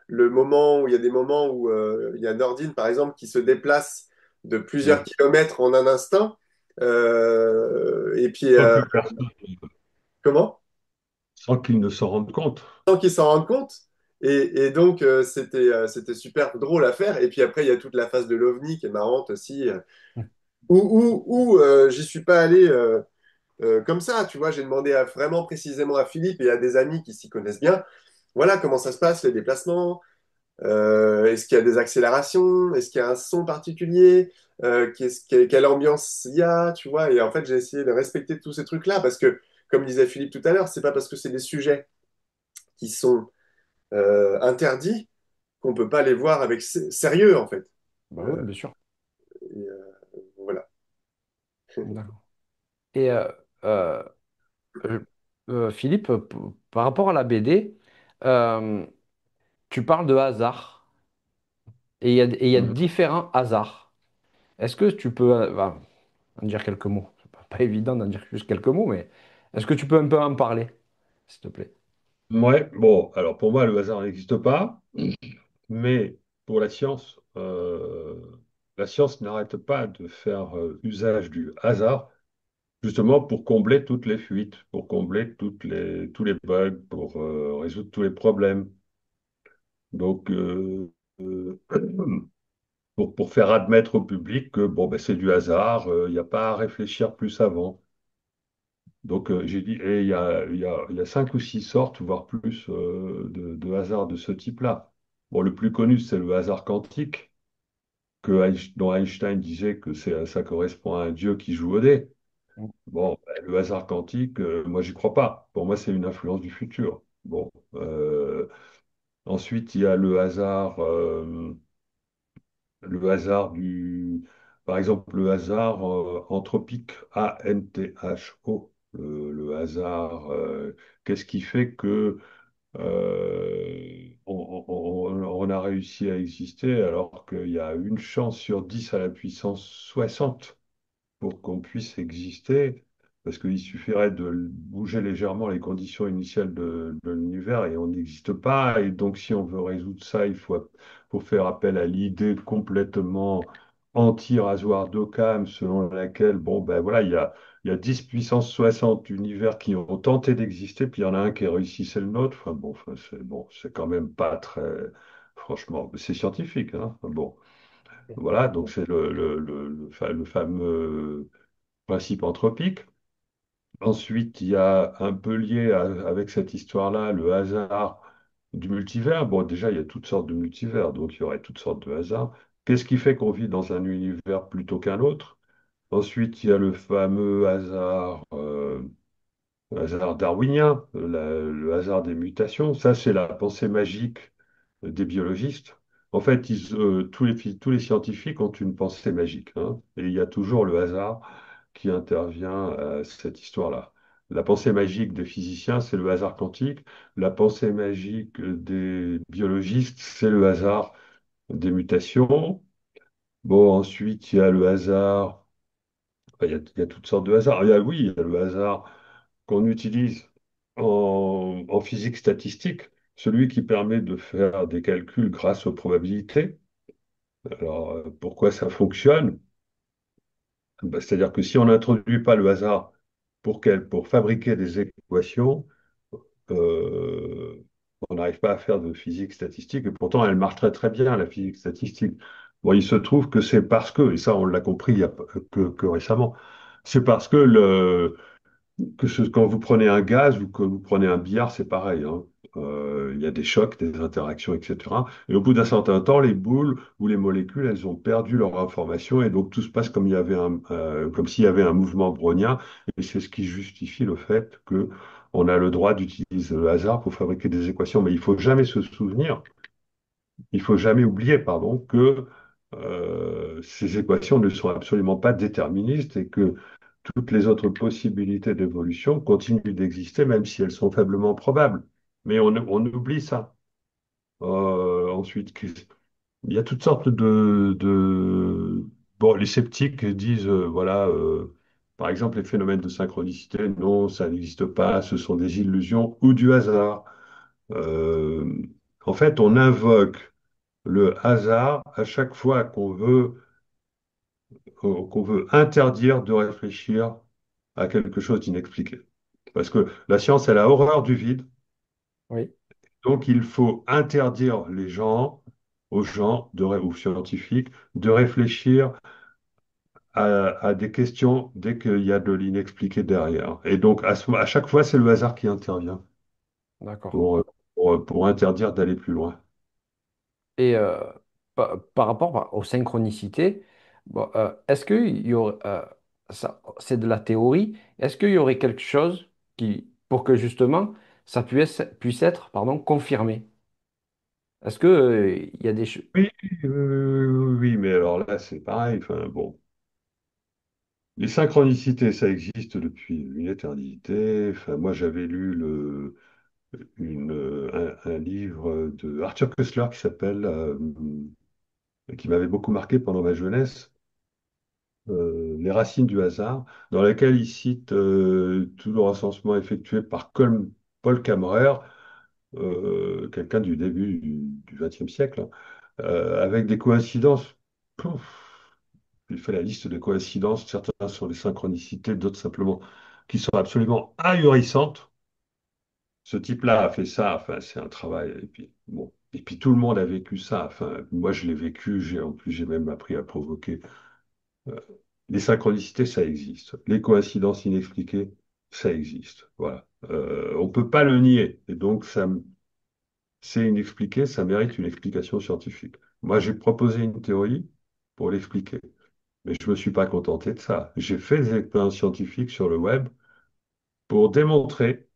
le moment où il y a des moments où il y a Nordine, par exemple, qui se déplace de plusieurs Mm. kilomètres en un instant. Et puis, Sans que personne, comment? sans qu'ils ne s'en rendent compte. Sans qu'ils s'en rendent compte. Et donc, c'était super drôle à faire. Et puis après, il y a toute la phase de l'OVNI qui est marrante aussi, où j'y suis pas allé comme ça. Tu vois, j'ai demandé vraiment précisément à Philippe et à des amis qui s'y connaissent bien. Voilà comment ça se passe, les déplacements. Est-ce qu'il y a des accélérations? Est-ce qu'il y a un son particulier? Quelle ambiance il y a? Tu vois, et en fait, j'ai essayé de respecter tous ces trucs-là parce que, comme disait Philippe tout à l'heure, c'est pas parce que c'est des sujets qui sont interdits qu'on peut pas les voir avec sérieux, en fait. Bah oui, Euh, bien sûr. voilà. D'accord. Et euh, euh, Philippe, par rapport à la BD, euh, tu parles de hasard et il y a Mm. différents hasards. Est-ce que tu peux en dire quelques mots? C'est pas évident d'en dire juste quelques mots, mais est-ce que tu peux un peu en parler, s'il te plaît? Ouais, bon, alors pour moi, le hasard n'existe pas, mais pour la science n'arrête pas de faire usage du hasard, justement pour combler toutes les fuites, pour combler tous les bugs, pour résoudre tous les problèmes. Donc, pour faire admettre au public que bon, ben, c'est du hasard, il n'y a pas à réfléchir plus avant. Donc, j'ai dit, et il y a cinq ou six sortes, voire plus, de hasard de ce type-là. Bon, le plus connu, c'est le hasard quantique. dont Einstein disait que ça correspond à un Dieu qui joue au dé. Bon, ben, le hasard quantique, moi, j'y crois pas. Pour moi, c'est une influence du futur. Bon, ensuite, il y a le hasard par exemple, le hasard anthropique, ANTHO, le hasard. Qu'est-ce qui fait que on a réussi à exister alors qu'il y a une chance sur 10 à la puissance 60 pour qu'on puisse exister, parce qu'il suffirait de bouger légèrement les conditions initiales de l'univers et on n'existe pas. Et donc, si on veut résoudre ça, faut faire appel à l'idée complètement anti-rasoir d'Occam, selon laquelle, bon, ben voilà, il y a 10 puissance 60 univers qui ont tenté d'exister, puis il y en a un qui a réussi, c'est le nôtre. Enfin, c'est quand même pas très. Franchement, c'est scientifique, hein. Bon. Voilà, donc c'est le fameux principe anthropique. Ensuite, il y a un peu lié avec cette histoire-là, le hasard du multivers. Bon, déjà, il y a toutes sortes de multivers, donc il y aurait toutes sortes de hasards. Qu'est-ce qui fait qu'on vit dans un univers plutôt qu'un autre? Ensuite, il y a le fameux hasard darwinien, le hasard des mutations. Ça, c'est la pensée magique des biologistes. En fait, tous les scientifiques ont une pensée magique, hein, et il y a toujours le hasard qui intervient à cette histoire-là. La pensée magique des physiciens, c'est le hasard quantique. La pensée magique des biologistes, c'est le hasard des mutations. Bon, ensuite, il y a le hasard. Enfin, il y a toutes sortes de hasards. Oui, il y a le hasard qu'on utilise en physique statistique, celui qui permet de faire des calculs grâce aux probabilités. Alors, pourquoi ça fonctionne? Ben, c'est-à-dire que si on n'introduit pas le hasard pour fabriquer des équations, euh, on n'arrive pas à faire de physique statistique, et pourtant elle marche très très bien, la physique statistique. Bon, il se trouve que c'est parce que, et ça on l'a compris il y a que récemment, c'est parce que quand vous prenez un gaz ou que vous prenez un billard, c'est pareil, hein. Il y a des chocs, des interactions, etc. Et au bout d'un certain temps, les boules ou les molécules, elles ont perdu leur information et donc tout se passe comme comme s'il y avait un mouvement brownien. Et c'est ce qui justifie le fait que on a le droit d'utiliser le hasard pour fabriquer des équations. Mais il faut jamais oublier, pardon, que ces équations ne sont absolument pas déterministes et que toutes les autres possibilités d'évolution continuent d'exister, même si elles sont faiblement probables. Mais on oublie ça. Ensuite, il y a toutes sortes Bon, les sceptiques disent, voilà, par exemple, les phénomènes de synchronicité, non, ça n'existe pas, ce sont des illusions ou du hasard. Euh, En fait, on invoque le hasard à chaque fois qu'on veut interdire de réfléchir à quelque chose d'inexpliqué. Parce que la science, elle a horreur du vide, Oui, donc il faut interdire aux gens, aux scientifiques, de réfléchir à des questions dès qu'il y a de l'inexpliqué derrière. Et donc à chaque fois, c'est le hasard qui intervient d'accord. pour interdire d'aller plus loin. Et par rapport aux synchronicités, bon, est-ce qu'il y aurait, ça, c'est de la théorie, est-ce qu'il y aurait quelque chose pour que justement ça puisse être, pardon, confirmé? Est-ce que, il y a des choses... Oui, oui, mais alors là, c'est pareil. Enfin, bon. Les synchronicités, ça existe depuis une éternité. Enfin, moi, j'avais lu un livre de Arthur Koestler qui s'appelle, qui m'avait beaucoup marqué pendant ma jeunesse, Les racines du hasard, dans lequel il cite tout le recensement effectué par Paul Kammerer, quelqu'un du début du XXe siècle, hein, avec des coïncidences. Pouf, il fait la liste de coïncidences, certains sur les synchronicités, d'autres simplement qui sont absolument ahurissantes. Ce type-là a fait ça, enfin, c'est un travail. Et puis, bon. Et puis tout le monde a vécu ça. Enfin, moi, je l'ai vécu, en plus, j'ai même appris à provoquer. Euh, les synchronicités, ça existe. Les coïncidences inexpliquées, ça existe. Voilà. On ne peut pas le nier. Et donc, c'est inexpliqué, ça mérite une explication scientifique. Moi, j'ai proposé une théorie. pour l'expliquer. Mais je ne me suis pas contenté de ça. J'ai fait des expériences scientifiques sur le web pour démontrer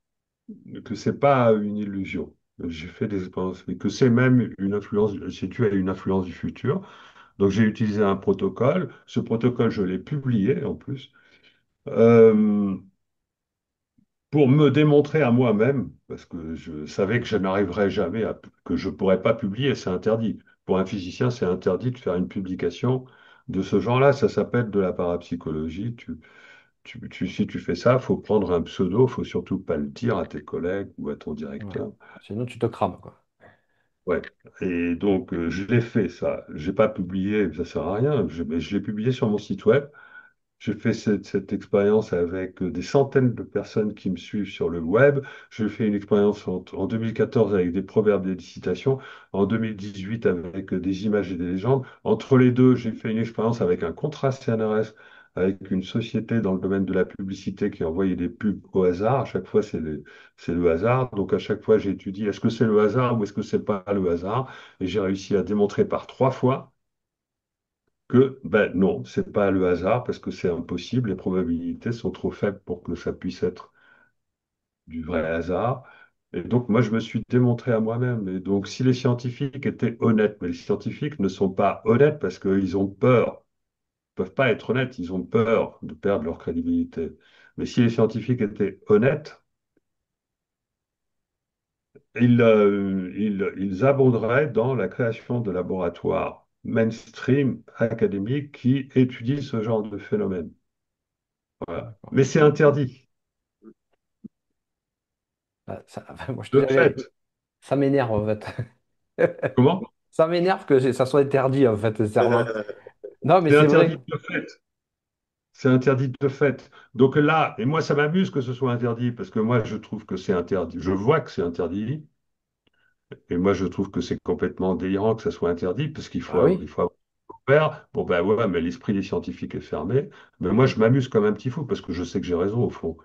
que c'est pas une illusion. J'ai fait des expériences, mais que c'est même une influence, c'est dû à une influence du futur. Donc j'ai utilisé un protocole. Ce protocole, je l'ai publié en plus, euh, pour me démontrer à moi-même, parce que je savais que je n'arriverais jamais à, que je pourrais pas publier, c'est interdit. Pour un physicien, c'est interdit de faire une publication de ce genre-là. Ça s'appelle de la parapsychologie. Si tu fais ça, il faut prendre un pseudo, il faut surtout pas le dire à tes collègues ou à ton Ouais. directeur. Sinon, tu te crames, quoi. Ouais. Et donc, je l'ai fait, ça. J'ai pas publié, ça sert à rien. Mais je l'ai publié sur mon site web. J'ai fait cette expérience avec des centaines de personnes qui me suivent sur le web. J'ai fait une expérience en 2014 avec des proverbes et des citations, en 2018 avec des images et des légendes. Entre les deux, j'ai fait une expérience avec un contrat CNRS, avec une société dans le domaine de la publicité qui envoyait des pubs au hasard. À chaque fois, c'est le hasard. Donc, à chaque fois, j'ai étudié est-ce que c'est le hasard ou est-ce que c'est pas le hasard. Et j'ai réussi à démontrer par 3 fois que ben non, c'est pas le hasard parce que c'est impossible, les probabilités sont trop faibles pour que ça puisse être du vrai hasard. Et donc moi je me suis démontré à moi-même. Et donc si les scientifiques étaient honnêtes, mais les scientifiques ne sont pas honnêtes parce qu'ils ont peur, ils peuvent pas être honnêtes, ils ont peur de perdre leur crédibilité. Mais si les scientifiques étaient honnêtes, ils abonderaient dans la création de laboratoires mainstream académiques qui étudient ce genre de phénomène. Voilà. D'accord. Mais c'est interdit. Ah, moi, je te De dirais, fait. ça m'énerve, en fait. Comment? Ça m'énerve que ça soit interdit, en fait, sincèrement. Non, mais C'est c'est interdit vrai. de fait. C'est interdit de fait. Donc là, et moi, ça m'amuse que ce soit interdit, parce que moi, je trouve que c'est interdit. Je vois que c'est interdit, et moi, je trouve que c'est complètement délirant que ça soit interdit, parce Ah oui, il faut avoir faire. Bon, ben ouais, mais l'esprit des scientifiques est fermé. Mais moi, je m'amuse comme un petit fou, parce que je sais que j'ai raison, au fond.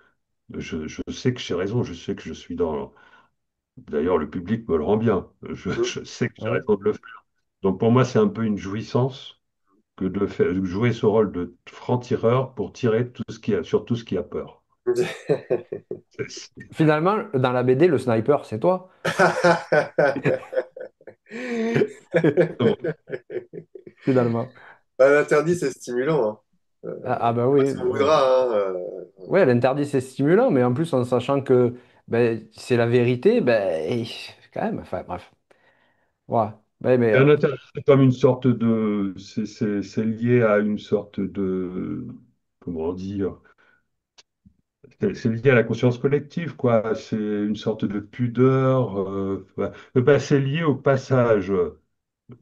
Je sais que j'ai raison, je sais que je suis dans... D'ailleurs, le public me le rend bien. Je sais que j'ai oui. raison de le faire. Donc pour moi, c'est un peu une jouissance que de jouer ce rôle de franc-tireur pour tirer tout ce qui a, sur tout ce qui a peur. C'est- Finalement, dans la BD, le sniper, c'est toi. Finalement. Bah, l'interdit, c'est stimulant, hein. Ah, bah oui. On voudra, hein, Ouais, l'interdit, c'est stimulant, mais en plus, en sachant que ben, c'est la vérité, ben, quand même, enfin, bref. Ouais. Mais, Et un intérêt, c'est comme une sorte de, c'est lié à une sorte de, comment dire, c'est lié à la conscience collective, quoi. C'est une sorte de pudeur. Ouais. Ben, c'est lié au passage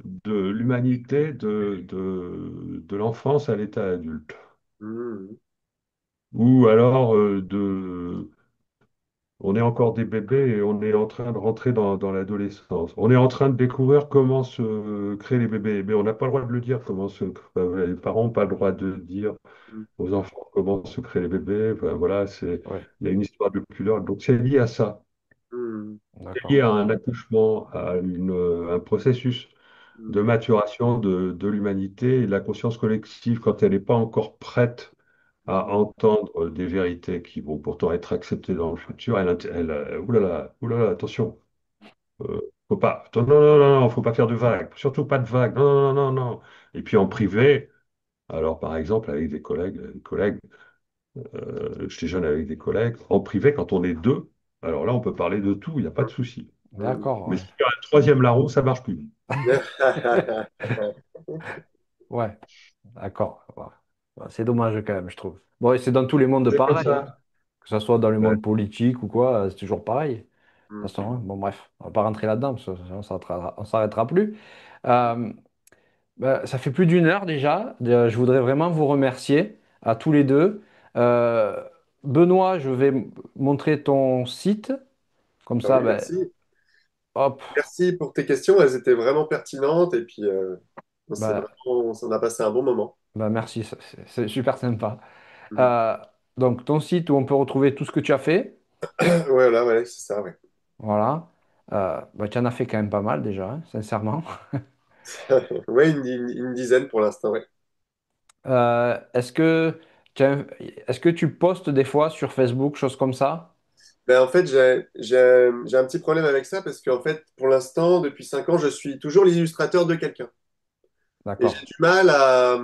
de l'humanité de l'enfance à l'état adulte. hmm. Ou alors on est encore des bébés et on est en train de rentrer dans l'adolescence. On est en train de découvrir comment se créent les bébés, mais on n'a pas le droit de le dire, les parents n'ont pas le droit de dire Hmm. aux enfants comment se créent les bébés. Enfin, voilà, ouais, il y a une histoire de pudeur. Donc c'est lié à ça. Hmm. C'est lié d'accord. à un accouchement, à un processus Hmm. de maturation de l'humanité et de la conscience collective quand elle n'est pas encore prête à Hmm. entendre des vérités qui vont pourtant être acceptées dans le futur. Oulala, attention, faut pas, non, non, non, non, faut pas faire de vagues, surtout pas de vagues, non, non, non, non, non. Et puis en privé, alors par exemple avec des collègues, je déjeune avec des collègues, en privé quand on est deux, alors là on peut parler de tout, il n'y a pas de souci. Hmm. D'accord, Mais ouais. s'il y a un troisième larron, ça marche plus. Ouais, d'accord. Ouais. Ouais, c'est dommage quand même, je trouve. Bon, et c'est dans tous les mondes C'est comme pareil, hein. ça. Que ce soit dans le Ouais. monde politique ou quoi, c'est toujours pareil. De Hmm. toute façon, hein. Bon, bref, on va pas rentrer là-dedans, parce que sinon on s'arrêtera plus. Euh, Ça fait plus d'une heure déjà. Je voudrais vraiment vous remercier à tous les deux. Euh, Benoît, je vais montrer ton site. Comme Ah ça, oui, ben, merci. hop, Merci pour tes questions, elles étaient vraiment pertinentes et puis ben, on s'en a passé un bon moment. merci, c'est super sympa. Hmm. Euh, donc, ton site où on peut retrouver tout ce que tu as fait. Voilà, ouais, c'est ça, ouais. Voilà. Tu en as fait quand même pas mal déjà, hein, sincèrement. Ouais, une dizaine pour l'instant, ouais. Est-ce que est-ce que tu postes des fois sur Facebook, choses comme ça? Ben, en fait, j'ai un petit problème avec ça parce qu'en fait, pour l'instant, depuis 5 ans, je suis toujours l'illustrateur de quelqu'un. Et j'ai D'accord, du mal à...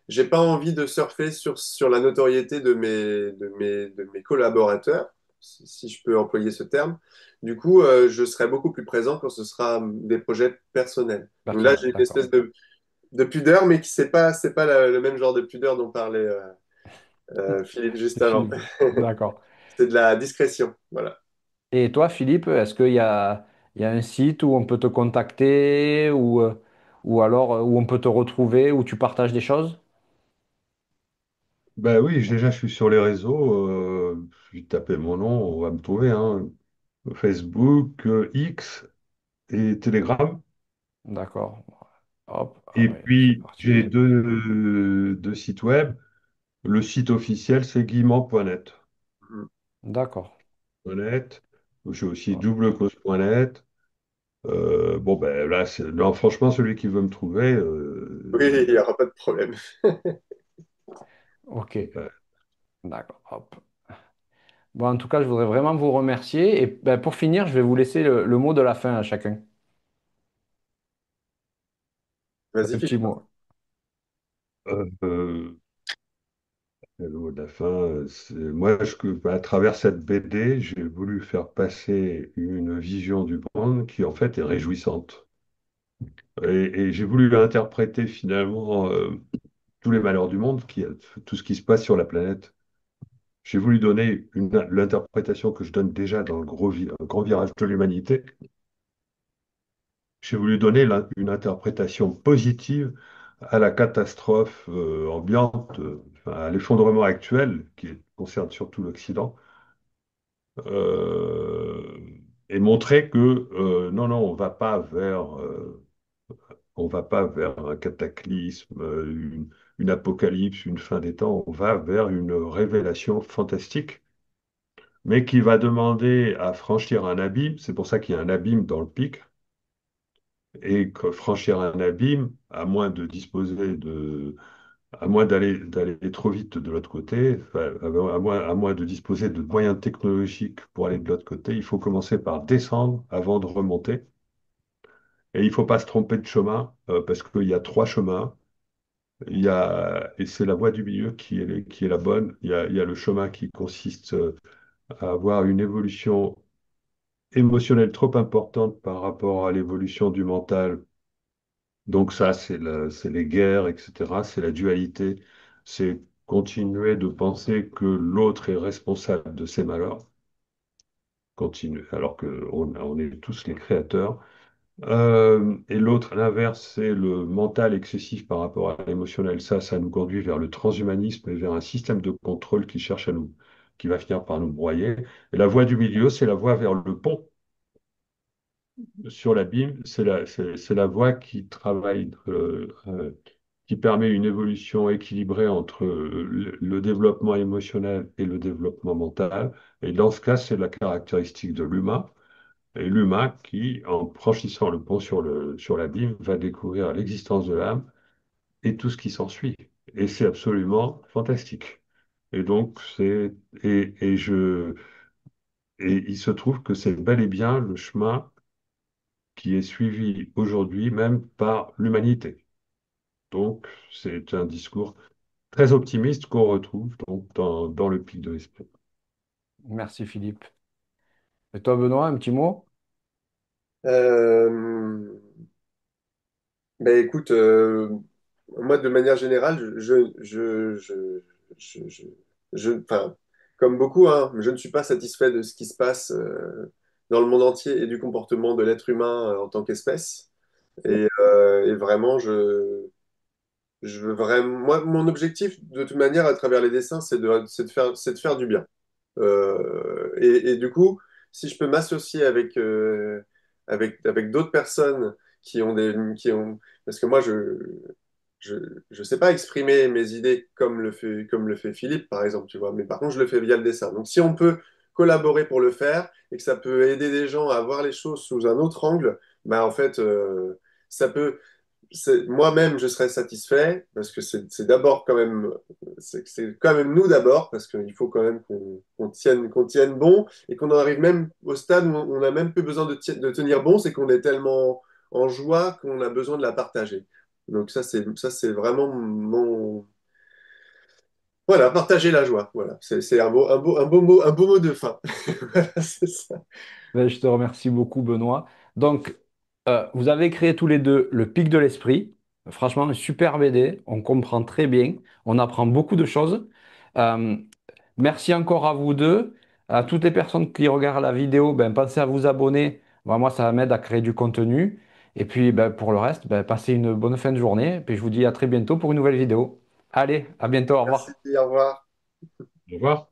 J'ai pas envie de surfer sur la notoriété de mes collaborateurs, si je peux employer ce terme. Du coup, je serai beaucoup plus présent quand ce sera des projets personnels. Donc là, personnel, j'ai une d'accord. espèce de pudeur, mais qui c'est pas le même genre de pudeur dont parlait Philippe juste C'est avant. Philippe. D'accord. C'est de la discrétion, voilà. Et toi, Philippe, est-ce il y a un site où on peut te contacter ou alors où on peut te retrouver, où tu partages des choses? Ben oui, déjà, je suis sur les réseaux. Je vais taper mon nom, on va me trouver, hein. Facebook, X et Telegram. D'accord. Hop, Et allez, c'est puis, j'ai parti. deux sites web. Le site officiel, c'est guimand.net. Mhm. .net. D'accord. .net. J'ai aussi Hop. doublecause.net. Bon, ben là, non, franchement, celui qui veut me trouver, Oui, il n'y aura pas de problème. Ok, ben, d'accord. Hop. Bon, en tout cas, je voudrais vraiment vous remercier. Et ben, pour finir, je vais vous laisser le mot de la fin à chacun. Vas-y, Un petit Philippe. mot. euh, le mot de la fin, moi, à travers cette BD, j'ai voulu faire passer une vision du monde qui, en fait, est réjouissante. Et j'ai voulu interpréter finalement tous les malheurs du monde, tout ce qui se passe sur la planète. J'ai voulu donner l'interprétation que je donne déjà dans le grand virage de l'humanité. J'ai voulu donner une interprétation positive à la catastrophe ambiante, enfin, à l'effondrement actuel qui concerne surtout l'Occident, euh, et montrer que non, non, on va pas vers un cataclysme, une apocalypse, une fin des temps. On va vers une révélation fantastique, mais qui va demander à franchir un abîme. C'est pour ça qu'il y a un abîme dans le pic. Et que franchir un abîme, à moins d'aller trop vite de l'autre côté, enfin, à moins de disposer de moyens technologiques pour aller de l'autre côté, il faut commencer par descendre avant de remonter. Et il ne faut pas se tromper de chemin, parce qu'il y a trois chemins. Et c'est la voie du milieu qui est la bonne. Il y a le chemin qui consiste à avoir une évolution émotionnelle trop importante par rapport à l'évolution du mental. Donc ça, c'est les guerres, etc. C'est la dualité. C'est continuer de penser que l'autre est responsable de ses malheurs, alors on est tous les créateurs. Et l'autre, l'inverse, c'est le mental excessif par rapport à l'émotionnel. Ça nous conduit vers le transhumanisme et vers un système de contrôle qui va finir par nous broyer. Et la voie du milieu, c'est la voie vers le pont sur l'abîme. C'est la voie qui travaille, qui permet une évolution équilibrée entre le développement émotionnel et le développement mental. Et dans ce cas, c'est la caractéristique de l'humain. Et l'humain qui, en franchissant le pont sur l'abîme, va découvrir l'existence de l'âme et tout ce qui s'ensuit. Et c'est absolument fantastique. Et donc, et et il se trouve que c'est bel et bien le chemin qui est suivi aujourd'hui même par l'humanité. Donc, c'est un discours très optimiste qu'on retrouve donc dans le Pic de l'Esprit. Merci, Philippe. Et toi, Benoît, un petit mot? Euh, Ben écoute, moi de manière générale, enfin, comme beaucoup, hein, je ne suis pas satisfait de ce qui se passe dans le monde entier et du comportement de l'être humain en tant qu'espèce. Et vraiment, je veux vraiment, moi, mon objectif de toute manière à travers les dessins, c'est de faire du bien. Et du coup, si je peux m'associer avec d'autres personnes qui ont, parce que moi, je, je sais pas exprimer mes idées comme le fait Philippe, par exemple, tu vois, mais par contre, je le fais via le dessin. Donc, si on peut collaborer pour le faire et que ça peut aider des gens à voir les choses sous un autre angle, bah, en fait, ça peut. moi-même, je serais satisfait parce que c'est d'abord quand même, c'est quand même nous d'abord parce qu'il faut quand même qu'on tienne bon et qu'on en arrive même au stade où on n'a même plus besoin de tenir bon, c'est qu'on est tellement en joie qu'on a besoin de la partager. Donc ça, c'est vraiment mon, voilà, partager la joie. Voilà, c'est un beau mot de fin. Voilà, c'est ça. Ben, je te remercie beaucoup, Benoît. Donc, vous avez créé tous les deux le Pic de l'Esprit. Franchement, une super BD. On comprend très bien. On apprend beaucoup de choses. Euh, Merci encore à vous deux. À toutes les personnes qui regardent la vidéo, ben, pensez à vous abonner. Ben, moi, ça m'aide à créer du contenu. Et puis, ben, pour le reste, ben, passez une bonne fin de journée. Et puis, je vous dis à très bientôt pour une nouvelle vidéo. Allez, à bientôt. Au Merci, revoir. au revoir. Au revoir.